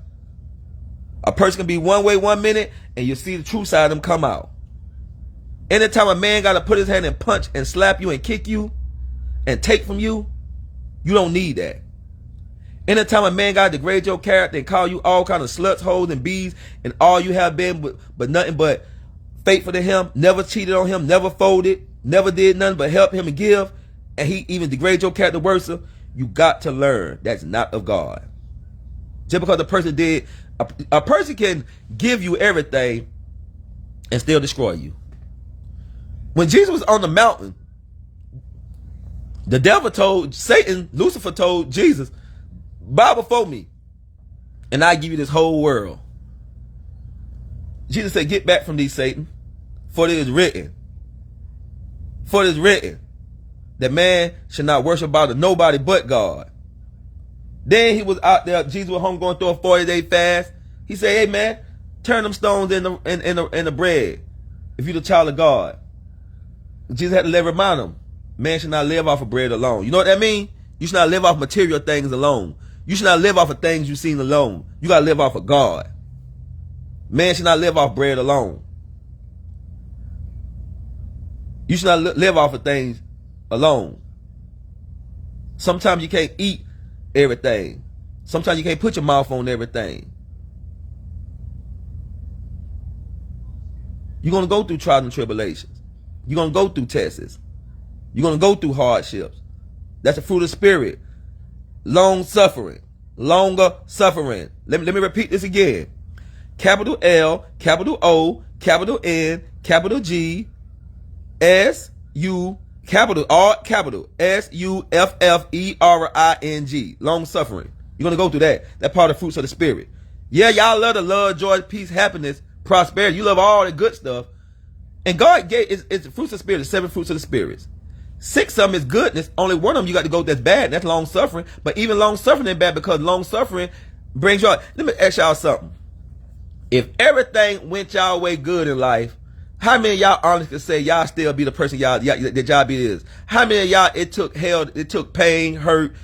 A person can be one way 1 minute and you see the true side of him come out. Anytime a man got to put his hand and punch and slap you and kick you and take from you, you don't need that. Anytime a man got to degrade your character and call you all kind of sluts, hoes, and bees, and all you have been but nothing but faithful to him, never cheated on him, never folded, never did nothing but help him and give, and he even degrade your character worse, you got to learn that's not of God. Just because a person did, a person can give you everything and still destroy you. When Jesus was on the mountain, the devil told Satan, Lucifer told Jesus, bow before me and I give you this whole world. Jesus said, get back from thee, Satan, for it is written that man should not worship about nobody but God. Then he was out there, Jesus was home going through a 40-day fast. He said, hey man, turn them stones in the bread if you're the child of God. Jesus had to remind him, man should not live off of bread alone. You know what that means? You should not live off material things alone. You should not live off of things you've seen alone. You got to live off of God. Man should not live off bread alone. You should not live off of things alone. Sometimes you can't eat everything. Sometimes you can't put your mouth on everything. You're going to go through trials and tribulations. You're going to go through tests. You're going to go through hardships. That's the fruit of the Spirit. Long suffering. Longer suffering. Let me repeat this again. Capital L, capital O, capital N, capital G, S, U, capital R, capital S, U, F, F, E, R, I, N, G. Long suffering. You're going to go through that. That's part of the fruits of the Spirit. Yeah, y'all love the love, joy, peace, happiness, prosperity. You love all the good stuff. And God gave, it's the fruits of the Spirit, the 7 fruits of the Spirits. 6 of them is goodness. Only one of them you got to go that's bad. And that's long suffering. But even long suffering ain't bad because long suffering brings y'all. Let me ask y'all something. If everything went y'all way good in life, how many of y'all honestly could say y'all still be the person that y'all be is? How many of y'all it took hell, it took pain, hurt,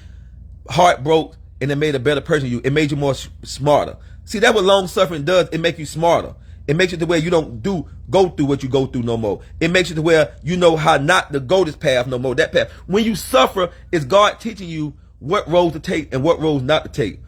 heart broke and it made a better person. It made you more smarter. See, that's what long suffering does. It makes you smarter. It makes it to where you don't go through what you go through no more. It makes it to where you know how not to go this path no more, that path. When you suffer, it's God teaching you what roads to take and what roads not to take.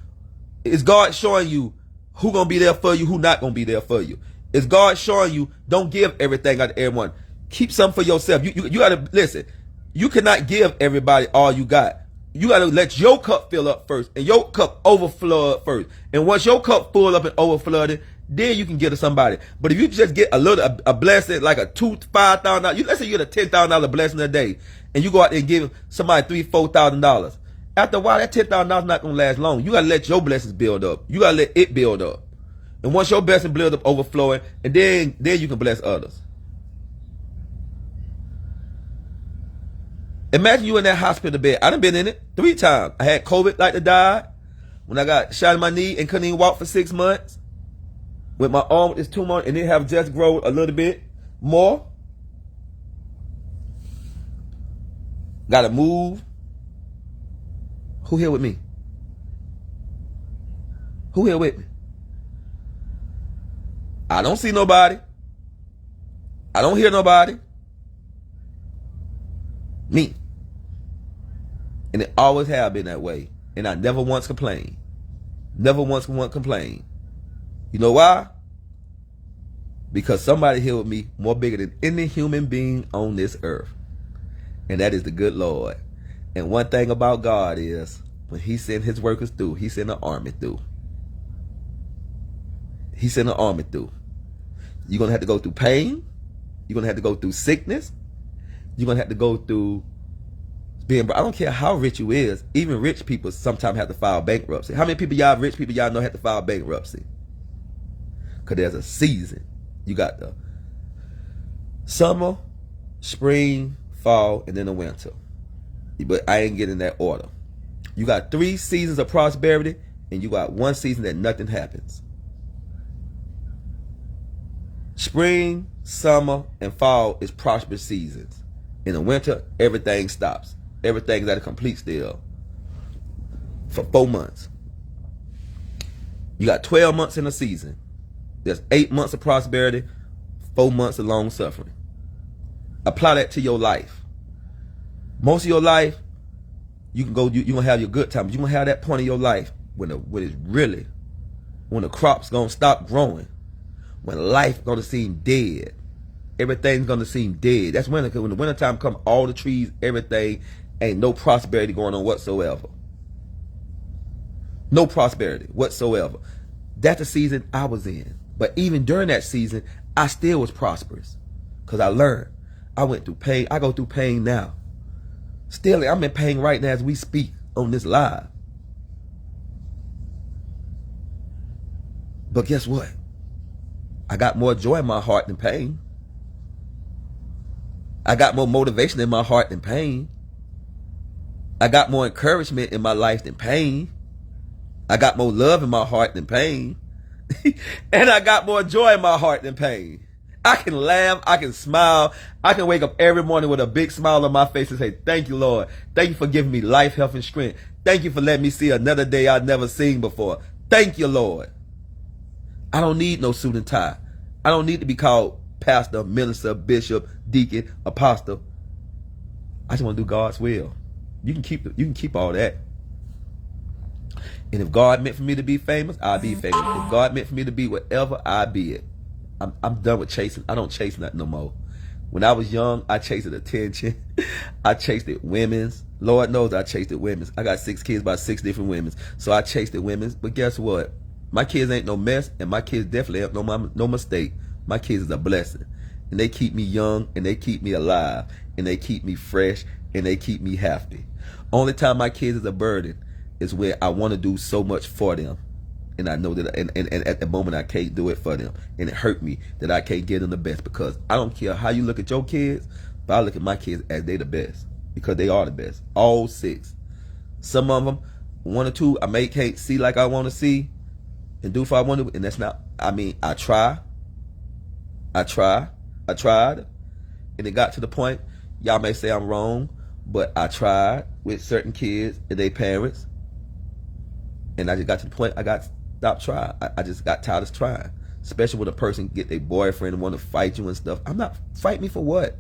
It's God showing you who gonna be there for you, who not gonna be there for you. It's God showing you don't give everything out to everyone. Keep some for yourself. You gotta listen. You cannot give everybody all you got. You gotta let your cup fill up first and your cup overflow first. And once your cup full up and overflooded, then you can give to somebody. But if you just get a blessing, like a $5,000, let's say you get a $10,000 blessing a day, and you go out there and give somebody $3,000-$4,000. After a while, that $10,000 not gonna last long. You gotta let your blessings build up. You gotta let it build up. And once your blessing build up, overflowing, and then you can bless others. Imagine you in that hospital bed. I done been in it 3 times. I had COVID like to die. When I got shot in my knee and couldn't even walk for 6 months. With my arm with this tumor and it have just grown a little bit more. Gotta move. Who here with me? Who here with me? I don't see nobody. I don't hear nobody. Me. And it always have been that way. And I never once complained. Never once complained. You know why? Because somebody here with me more bigger than any human being on this earth. And that is the good Lord. And one thing about God is when he sent his workers through, he sent an army through. He sent an army through. You're going to have to go through pain. You're going to have to go through sickness. You're going to have to go through being, I don't care how rich you is. Even rich people sometimes have to file bankruptcy. How many people rich people y'all know have to file bankruptcy? Because there's a season. You got the summer, spring, fall, and then the winter. But I ain't getting that order. You got 3 seasons of prosperity, and you got 1 season that nothing happens. Spring, summer, and fall is prosperous seasons. In the winter, everything stops. Everything's at a complete still for 4 months. You got 12 months in a season. There's 8 months of prosperity, 4 months of long suffering. Apply that to your life. Most of your life, you're gonna have your good times. You're gonna have that point in your life when the crop's gonna stop growing, when life gonna seem dead. Everything's gonna seem dead. That's when the wintertime come, all the trees, everything, ain't no prosperity going on whatsoever. No prosperity whatsoever. That's the season I was in. But even during that season, I still was prosperous. Because I learned. I went through pain. I go through pain now. Still, I'm in pain right now as we speak on this live. But guess what? I got more joy in my heart than pain. I got more motivation in my heart than pain. I got more encouragement in my life than pain. I got more love in my heart than pain. And I got more joy in my heart than pain. I can laugh. I can smile. I can wake up every morning with a big smile on my face and say, thank you, Lord. Thank you for giving me life, health, and strength. Thank you for letting me see another day I've never seen before. Thank you, Lord. I don't need no suit and tie. I don't need to be called pastor, minister, bishop, deacon, apostle. I just want to do God's will. You can keep all that. And if God meant for me to be famous, I'll be famous. If God meant for me to be whatever, I'll be it. I'm done with chasing. I don't chase nothing no more. When I was young, I chased attention. I chased it women's. Lord knows I chased it women's. I got 6 kids by 6 different women's. So I chased it women's. But guess what? My kids ain't no mess, and my kids definitely ain't no mistake. My kids is a blessing. And they keep me young, and they keep me alive, and they keep me fresh, and they keep me happy. Only time my kids is a burden is where I want to do so much for them. And I know that, and at the moment I can't do it for them. And it hurt me that I can't give them the best, because I don't care how you look at your kids, but I look at my kids as they the best, because they are the best. All 6. Some of them, 1 or 2, I may can't see like I want to see and do if I want to, and that's not, I mean, I tried, and it got to the point, y'all may say I'm wrong, but I tried with certain kids and their parents, And I just got to the point I got stopped trying. I just got tired of trying. Especially when a person get their boyfriend and want to fight you and stuff. I'm not, fight me for what?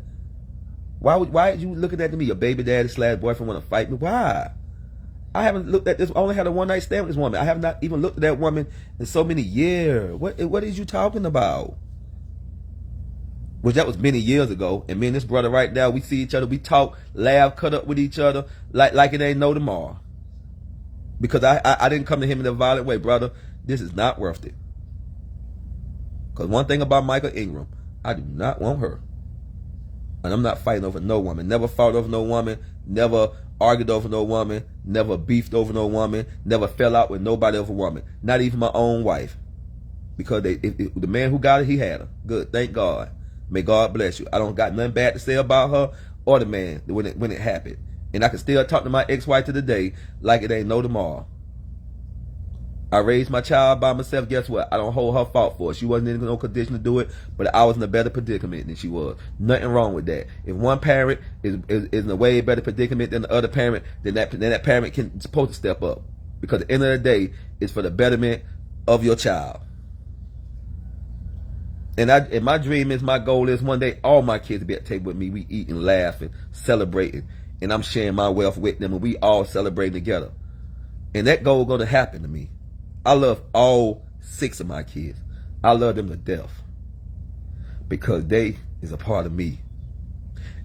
Why are you looking at me? Your baby daddy / boyfriend want to fight me? Why? I haven't looked at this. I only had a one night stand with this woman. I have not even looked at that woman in so many years. What is you talking about? Which that was many years ago. And me and this brother right now, we see each other, we talk, laugh, cut up with each other like it ain't no tomorrow. Because I didn't come to him in a violent way, brother. This is not worth it. Because one thing about Michael Ingram, I do not want her. And I'm not fighting over no woman. Never fought over no woman. Never argued over no woman. Never beefed over no woman. Never fell out with nobody over a woman. Not even my own wife. Because the man who got her, he had her. Good. Thank God. May God bless you. I don't got nothing bad to say about her or the man when it happened. And I can still talk to my ex-wife to the day like it ain't no tomorrow. I raised my child by myself. Guess what? I don't hold her fault for it. She wasn't in no condition to do it, but I was in a better predicament than she was. Nothing wrong with that. If one parent is in a way better predicament than the other parent, then that parent can supposed to step up. Because at the end of the day, it's for the betterment of your child. And my dream is, my goal is one day all my kids be at the table with me. We eating, laughing, celebrating, and I'm sharing my wealth with them, and we all celebrating together. And that goal going to happen to me. I love all 6 of my kids. I love them to death because they is a part of me.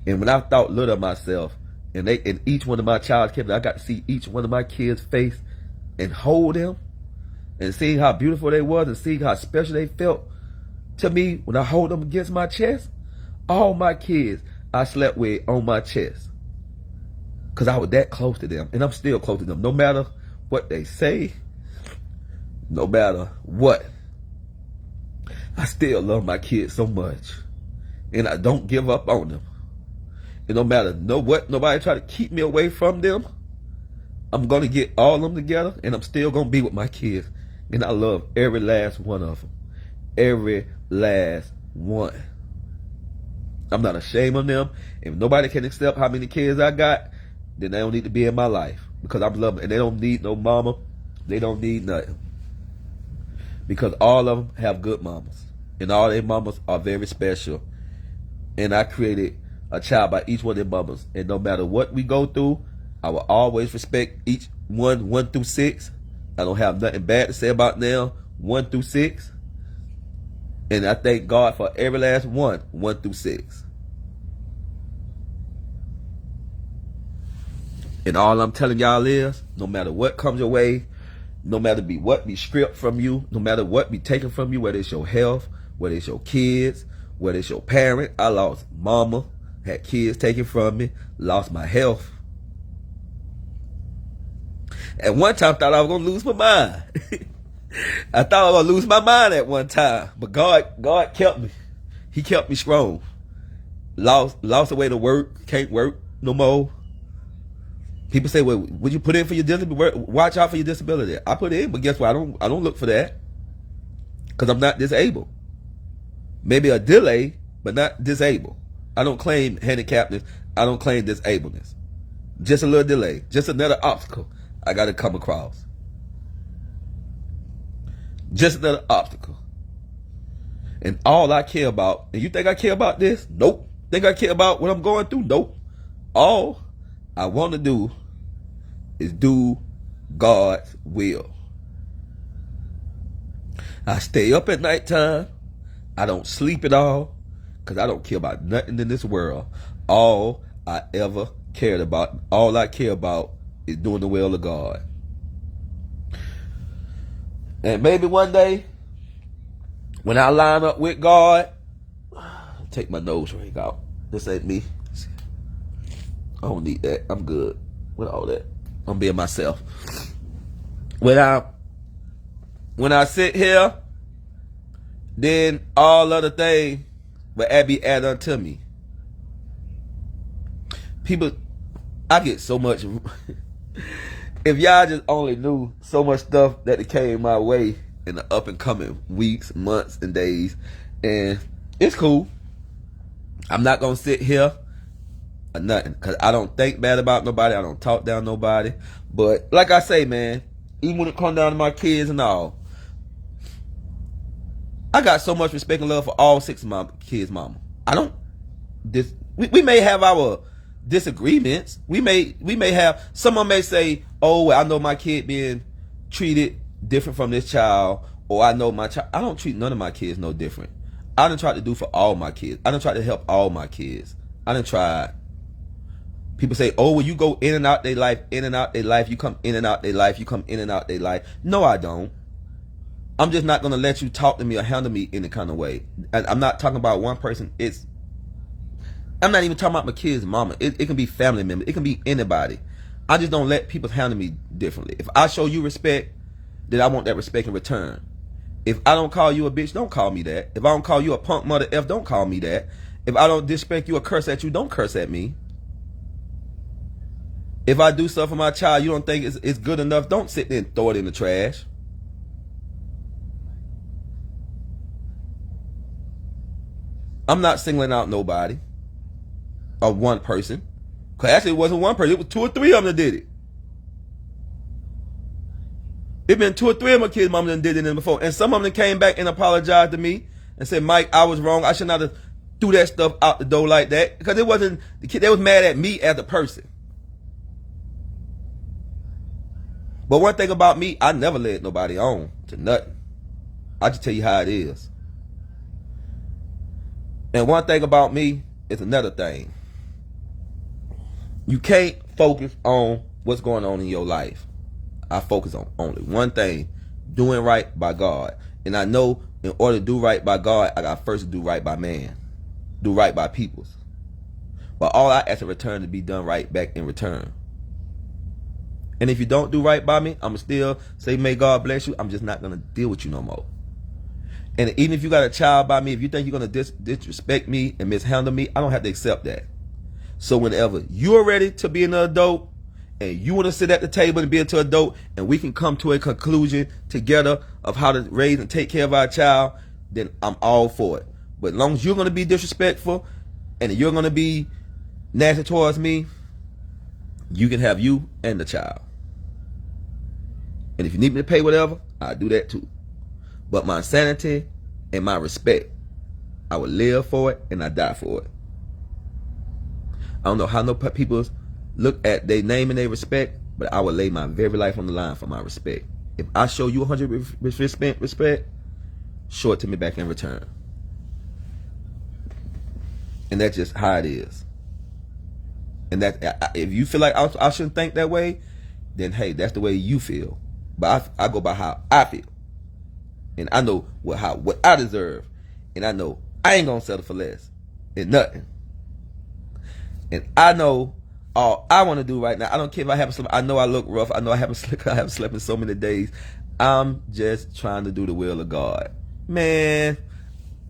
And when I thought little of myself, and each one of my child's kids, I got to see each one of my kids' face and hold them and see how beautiful they was and see how special they felt to me when I hold them against my chest. All my kids I slept with on my chest because I was that close to them, and I'm still close to them. No matter what they say, no matter what, I still love my kids so much, and I don't give up on them. And no matter what nobody try to keep me away from them, I'm gonna get all of them together, and I'm still gonna be with my kids. And I love every last one of them, every last one. I'm not ashamed of them. If nobody can accept how many kids I got, then they don't need to be in my life, because I'm loving, and they don't need no mama. They don't need nothing. Because all of them have good mamas. And all their mamas are very special. And I created a child by each one of their mamas. And no matter what we go through, I will always respect each one, 1 through 6. I don't have nothing bad to say about them, 1 through 6. And I thank God for every last one, 1 through 6. And all I'm telling y'all is, no matter what comes your way, no matter what be stripped from you, no matter what be taken from you, whether it's your health, whether it's your kids, whether it's your parent. I lost mama, had kids taken from me, lost my health. At one time, I thought I was going to lose my mind. I thought I was going to lose my mind at one time. But God kept me. He kept me strong. Lost the way to work, can't work no more. People say, well, would you put in for your disability? Watch out for your disability. I put in, but guess what? I don't look for that. Because I'm not disabled. Maybe a delay, but not disabled. I don't claim handicapness. I don't claim disableness. Just a little delay. Just another obstacle I got to come across. Just another obstacle. And all I care about, and you think I care about this? Nope. Think I care about what I'm going through? Nope. All I want to do is do God's will. I stay up at nighttime. I don't sleep at all because I don't care about nothing in this world. All I ever cared about, all I care about is doing the will of God. And maybe one day, when I line up with God, take my nose ring out. This ain't me. I don't need that. I'm good with all that. I'm being myself. When I sit here, then all other things will be added unto me. People, I get so much. If y'all just only knew so much stuff that came my way in the up and coming weeks, months, and days, and it's cool. I'm not gonna sit here nothing, because I don't think bad about nobody. I don't talk down nobody. But like I say, man, Even when it comes down to my kids and all. I got so much respect and love for all 6 of my kids' mama. I don't. We may have our disagreements. We may have. Someone may say, "Oh, I know my kid being treated different from this child," or "I know my child." I don't treat none of my kids no different. I done tried to do for all my kids. I done tried to help all my kids. I done tried. People say, "Oh, well, you go in and out their life, in and out their life. You come in and out their life. You come in and out their life." No, I don't. I'm just not gonna let you talk to me or handle me in the kind of way. And I'm not talking about one person. I'm not even talking about my kid's mama. It can be family members. It can be anybody. I just don't let people handle me differently. If I show you respect, then I want that respect in return. If I don't call you a bitch, don't call me that. If I don't call you a punk mother F, don't call me that. If I don't disrespect you or curse at you, don't curse at me. If I do stuff for my child you don't think it's good enough, don't sit there and throw it in the trash. I'm not singling out nobody or one person. Because actually it wasn't one person. It was 2 or 3 of them that did it. It been 2 or 3 of my kids' mama that did it before. And some of them came back and apologized to me and said, "Mike, I was wrong. I should not have threw that stuff out the door like that." Because it wasn't, the kid, they was mad at me as a person. But one thing about me, I never led nobody on to nothing. I just tell you how it is. And one thing about me is another thing. You can't focus on what's going on in your life. I focus on only one thing: doing right by God. And I know in order to do right by God, I got first to do right by man. Do right by peoples. But all I ask in return to be done right back in return. And if you don't do right by me, I'm going to still say, "May God bless you." I'm just not going to deal with you no more. And even if you got a child by me, if you think you're going to disrespect me and mishandle me, I don't have to accept that. So whenever you're ready to be an adult and you want to sit at the table and be an adult and we can come to a conclusion together of how to raise and take care of our child, then I'm all for it. But as long as you're going to be disrespectful and you're going to be nasty towards me, you can have you and the child. And if you need me to pay whatever, I'll do that too. But my sanity and my respect, I will live for it and I die for it. I don't know how no people look at their name and their respect, but I will lay my very life on the line for my respect. If I show you 100 respect, show it to me back in return. And that's just how it is. And that if you feel like I shouldn't think that way, then hey, that's the way you feel. But I go by how I feel. And I know what I deserve. And I know I ain't gonna settle for less. And nothing. And I know all I want to do right now. I don't care if I haven't slept. I know I look rough. I know I haven't slept in so many days. I'm just trying to do the will of God. Man,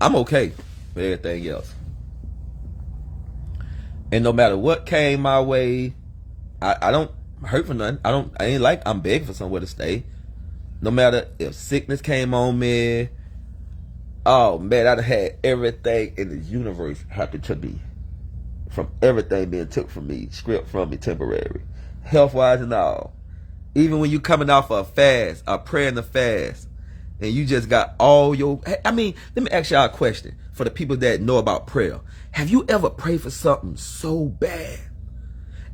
I'm okay with everything else. And no matter what came my way, I don't hurt for nothing. I ain't like I'm begging for somewhere to stay. No matter if sickness came on me, oh man, I'd have had everything in the universe happen to me. From everything being took from me, stripped from me temporary. Health-wise and all. Even when you coming off a fast, a prayer and a fast, and you just got all your... I mean, let me ask y'all a question for the people that know about prayer. Have you ever prayed for something so bad?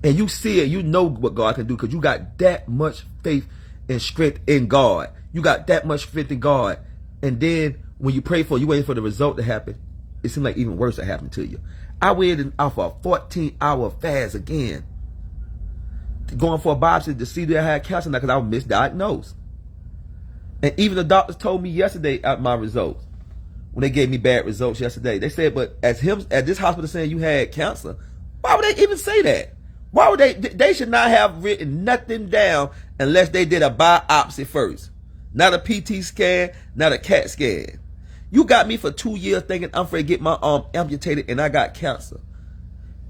And you see it, you know what God can do because you got that much faith and strength in God. You got that much faith in God. And then when you pray for it, you waiting for the result to happen. It seems like even worse to happen to you. I waited off a 14-hour fast again. Going for a biopsy to see that I had cancer because I was misdiagnosed. And even the doctors told me yesterday at my results, when they gave me bad results yesterday, they said, but at this hospital saying you had cancer, why would they even say that? Why would they should not have written nothing down unless they did a biopsy first. Not a PT scan, not a CAT scan. You got me for 2 years thinking I'm afraid to get my arm amputated and I got cancer.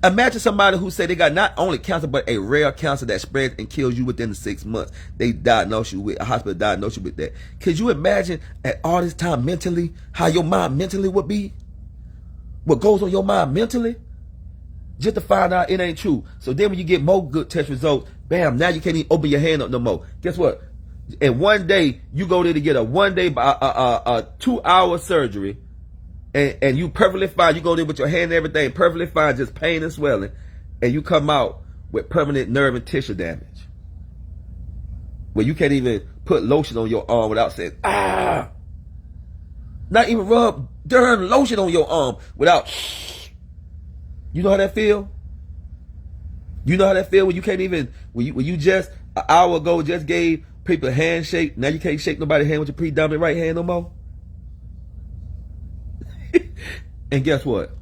Imagine somebody who said they got not only cancer, but a rare cancer that spreads and kills you within 6 months. They diagnose you with, a hospital diagnose you with that. Could you imagine at all this time mentally, how your mind mentally would be? What goes on your mind mentally? Just to find out it ain't true. So then when you get more good test results, bam, now you can't even open your hand up no more. Guess what? And one day you go there to get a 2-hour surgery, and you perfectly fine. You go there with your hand and everything perfectly fine, just pain and swelling, and you come out with permanent nerve and tissue damage, where you can't even put lotion on your arm without saying ah. Not even rub darn lotion on your arm without. You know how that feel? You know how that feel when you can't even, when you just an hour ago just gave people a handshake. Now you can't shake nobody's hand with your predominant right hand no more. And guess what?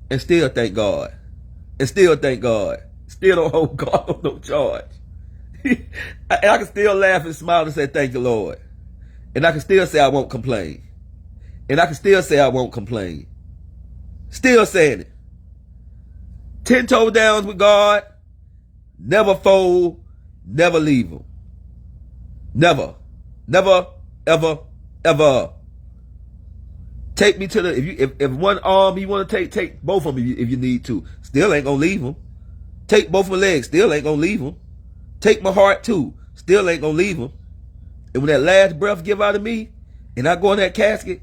And still thank God. And still thank God. Still don't hold God on no charge. And I can still laugh and smile and say thank the Lord. And I can still say I won't complain. And I can still say I won't complain. Still saying it. 10 toe downs with God. Never fold. Never leave him. Never. Never, ever, ever. Take me to the, if one arm you want to take both of them if you need to. Still ain't gonna leave him. Take both of my legs. Still ain't gonna leave him. Take my heart too. Still ain't gonna leave him. And when that last breath give out of me, and I go in that casket,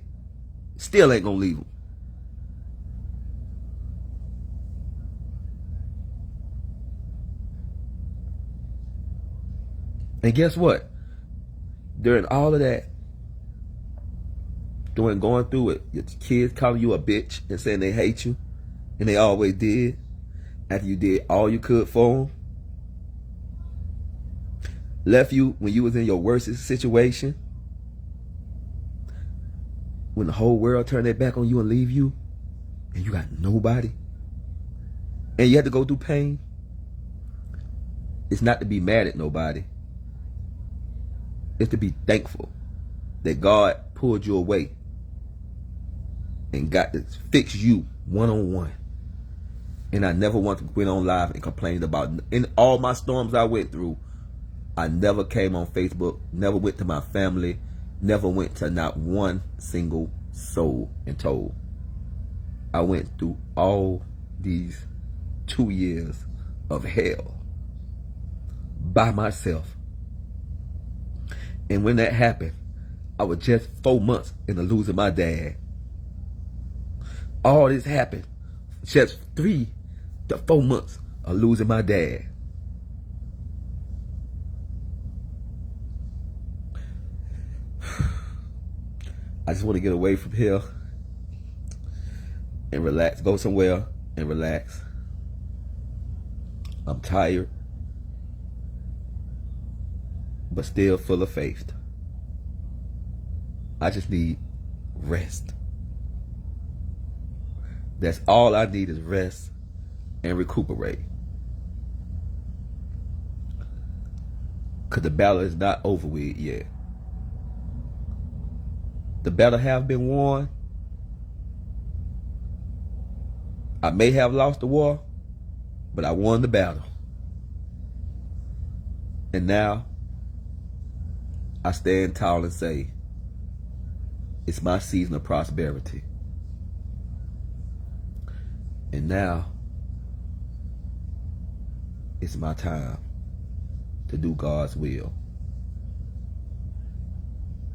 still ain't gonna leave him. And guess what? During all of that, during going through it, your kids calling you a bitch and saying they hate you, and they always did, after you did all you could for them, left you when you was in your worstest situation, when the whole world turned their back on you and leave you, and you got nobody, and you had to go through pain. It's not to be mad at nobody. It's to be thankful that God pulled you away and got to fix you one-on-one. And I never once went on live and complained about, in all my storms I went through, I never came on Facebook, never went to my family, never went to not one single soul and told. I went through all these 2 years of hell by myself. And when that happened, I was just 4 months into losing my dad. All this happened just 3 to 4 months of losing my dad. I just want to get away from here and relax. Go somewhere and relax. I'm tired, but still full of faith. I just need rest. That's all I need is rest and recuperate. Because the battle is not over with yet. The battle have been won. I may have lost the war, but I won the battle. And now, I stand tall and say, it's my season of prosperity. And now, it's my time to do God's will.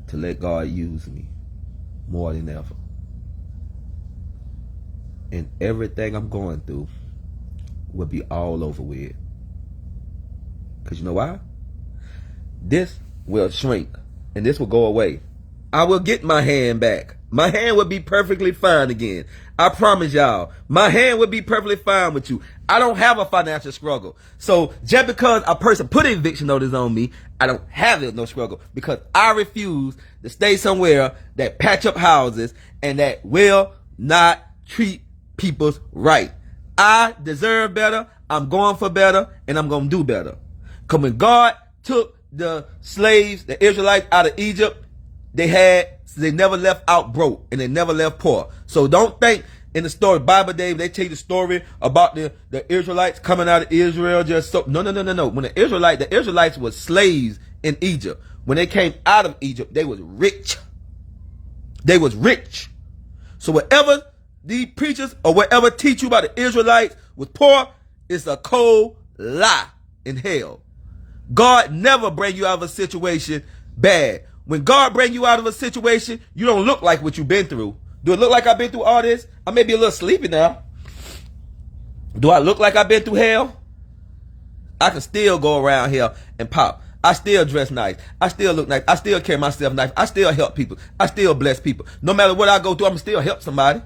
To let God use me more than ever. And everything I'm going through will be all over with. Because you know why? This will shrink and this will go away. I will get my hand back. My hand will be perfectly fine again. I promise y'all, my hand will be perfectly fine with you. I don't have a financial struggle. So just because a person put eviction notice on me, I don't have no struggle because I refuse to stay somewhere that patch up houses and that will not treat people's right. I deserve better. I'm going for better and I'm going to do better. Because when God took the slaves, the Israelites out of Egypt, they never left out broke and they never left poor. So don't think in the story, Bible Dave, they tell you the story about the Israelites coming out of Israel just so. No. When the Israelites were slaves in Egypt. When they came out of Egypt, they was rich. They was rich. So whatever these preachers or whatever teach you about the Israelites was poor, it's a cold lie in hell. God never bring you out of a situation bad. When God bring you out of a situation, you don't look like what you've been through. Do it look like I've been through all this? I may be a little sleepy now. Do I look like I've been through hell? I can still go around here and pop. I still dress nice. I still look nice. I still carry myself nice. I still help people. I still bless people. No matter what I go through, I'm still help somebody.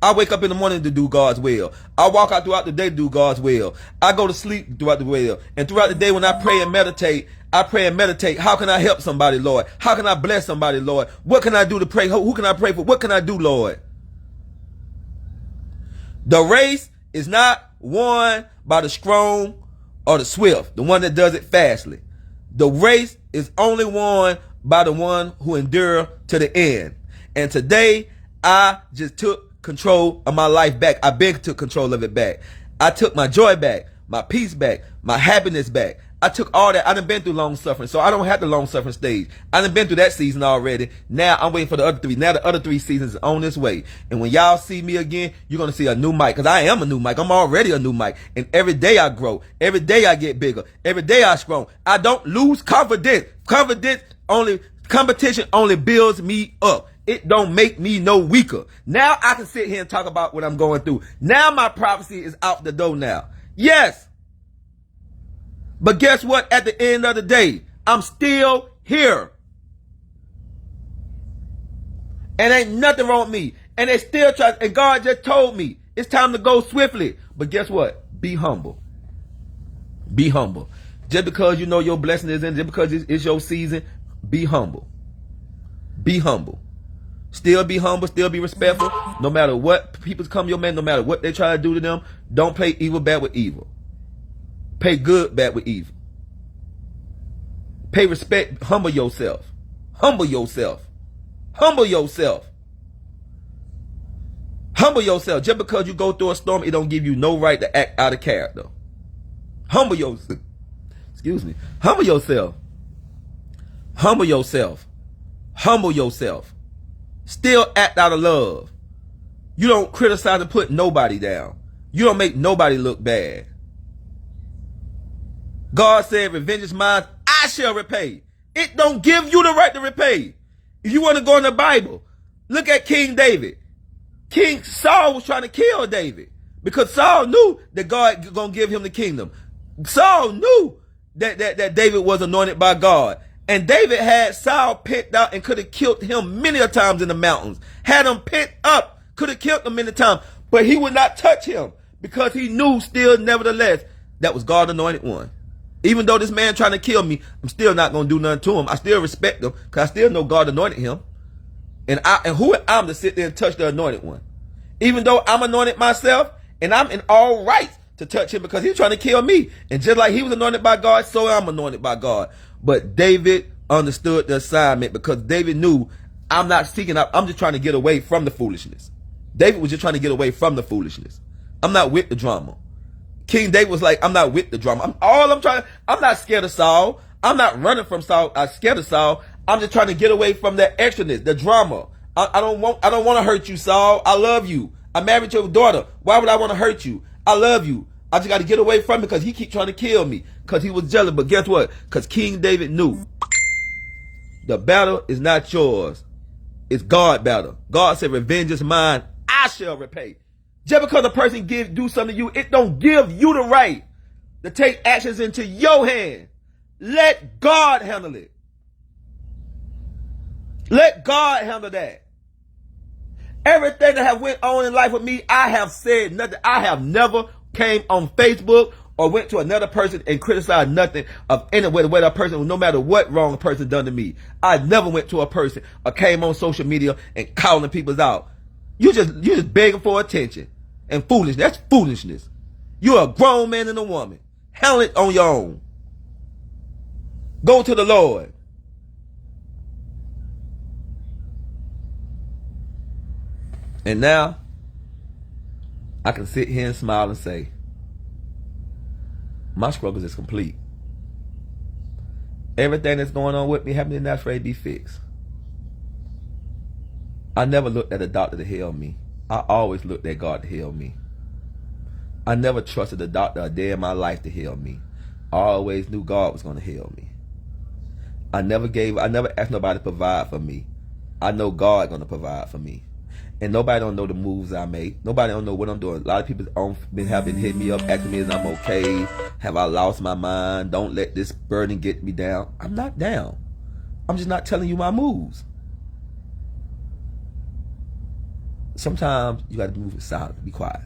I wake up in the morning to do God's will. I walk out throughout the day to do God's will. I go to sleep throughout the will. And throughout the day when I pray and meditate, how can I help somebody, Lord? How can I bless somebody, Lord? What can I do to pray? Who can I pray for? What can I do, Lord? The race is not won by the strong or the swift, the one that does it fastly. The race is only won by the one who endure to the end. And today, I just took control of my life back. I took control of it back. I took my joy back, my peace back, my happiness back. I took all that. I done been through long suffering, so I don't have the long suffering stage. I done been through that season already. Now I'm waiting for the other three. Now the other 3 seasons is on this way. And when y'all see me again, you're going to see a new Mike, because I am a new Mike. I'm already a new Mike. And every day I grow. Every day I get bigger. Every day I strong. I don't lose confidence. Competition only builds me up. It don't make me no weaker. Now I can sit here and talk about what I'm going through. Now my prophecy is out the door now. Yes. But guess what? At the end of the day, I'm still here. And ain't nothing wrong with me. And they still try, and God just told me, it's time to go swiftly. But guess what? Be humble. Be humble. Just because you know your blessing is in, just because it's your season, be humble. Be humble. Still be humble, still be respectful. No matter what people come your man, no matter what they try to do to them, don't pay evil bad with evil. Pay good bad with evil. Pay respect, humble yourself. Humble yourself. Humble yourself. Humble yourself. Just because you go through a storm, it don't give you no right to act out of character. Humble yourself. Excuse me. Humble yourself. Humble yourself. Humble yourself. Still act out of love. You don't criticize and put nobody down. You don't make nobody look bad. God said, revenge is mine, I shall repay. It don't give you the right to repay. If you want to go in the Bible, look at King David. King Saul was trying to kill David because Saul knew that God was going to give him the kingdom. Saul knew that David was anointed by God. And David had Saul picked out and could have killed him many a times in the mountains. Had him picked up, could have killed him many times. But he would not touch him because he knew still, nevertheless, that was God's anointed one. Even though this man trying to kill me, I'm still not going to do nothing to him. I still respect him because I still know God anointed him. And who am I to sit there and touch the anointed one? Even though I'm anointed myself and I'm in all rights to touch him because he's trying to kill me. And just like he was anointed by God, so I'm anointed by God. But David understood the assignment because David knew I'm not seeking out. I'm just trying to get away from the foolishness. David was just trying to get away from the foolishness. I'm not with the drama. King David was like, I'm not with the drama. I'm not scared of Saul. I'm not running from Saul. I'm scared of Saul. I'm just trying to get away from that extraness, the drama. I don't want to hurt you, Saul. I love you. I married your daughter. Why would I want to hurt you? I love you. I just got to get away from him because he keep trying to kill me because he was jealous. But guess what? Because King David knew the battle is not yours. It's God's battle. God said, revenge is mine. I shall repay. Just because a person do something to you, it don't give you the right to take actions into your hand. Let God handle it. Let God handle that. Everything that have went on in life with me, I have said nothing. I have never came on Facebook or went to another person and criticized nothing of any way that person, no matter what wrong a person done to me. I never went to a person or came on social media and calling people out. You just begging for attention and foolishness. That's foolishness. You're a grown man and a woman. Handle it on your own. Go to the Lord. And now, I can sit here and smile and say, my struggles is complete. Everything that's going on with me, happening, not afraid to be fixed. I never looked at a doctor to heal me. I always looked at God to heal me. I never trusted a doctor a day in my life to heal me. I always knew God was going to heal me. I never asked nobody to provide for me. I know God going to provide for me. And nobody don't know the moves I make. Nobody don't know what I'm doing. A lot of people have been hitting me up, asking me if I'm okay. Have I lost my mind? Don't let this burden get me down. I'm not down. I'm just not telling you my moves. Sometimes you got to move in silence. Be quiet.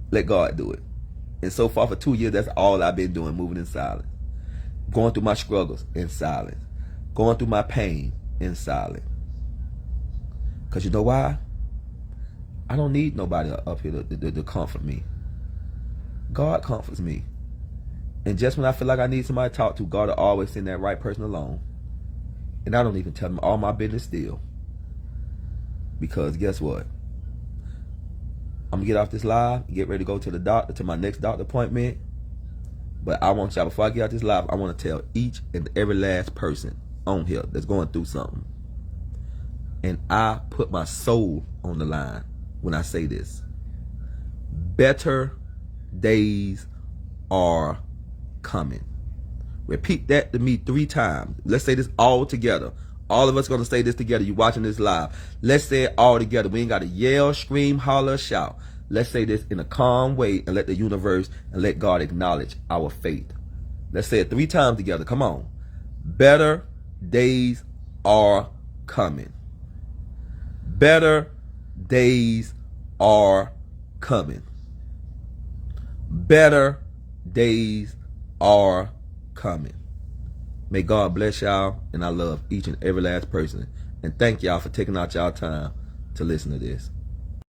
Let God do it. And so far for 2 years, that's all I've been doing, moving in silence. Going through my struggles in silence. Going through my pain in silence. Because you know why? I don't need nobody up here to comfort me. God comforts me. And just when I feel like I need somebody to talk to, God will always send that right person along. And I don't even tell them all my business still. Because guess what? I'm going to get off this live, get ready to go to the doctor, to my next doctor appointment. But I want y'all, before I get out this live, I want to tell each and every last person on here that's going through something. And I put my soul on the line when I say this. Better days are coming. Repeat that to me 3 times. Let's say this all together. All of us going to say this together. You watching this live. Let's say it all together. We ain't got to yell, scream, holler, shout. Let's say this in a calm way and let the universe and let God acknowledge our faith. Let's say it 3 times together. Come on. Better days are coming. Better days are coming. Better days are coming. May God bless y'all, and I love each and every last person. And thank y'all for taking out y'all time to listen to this.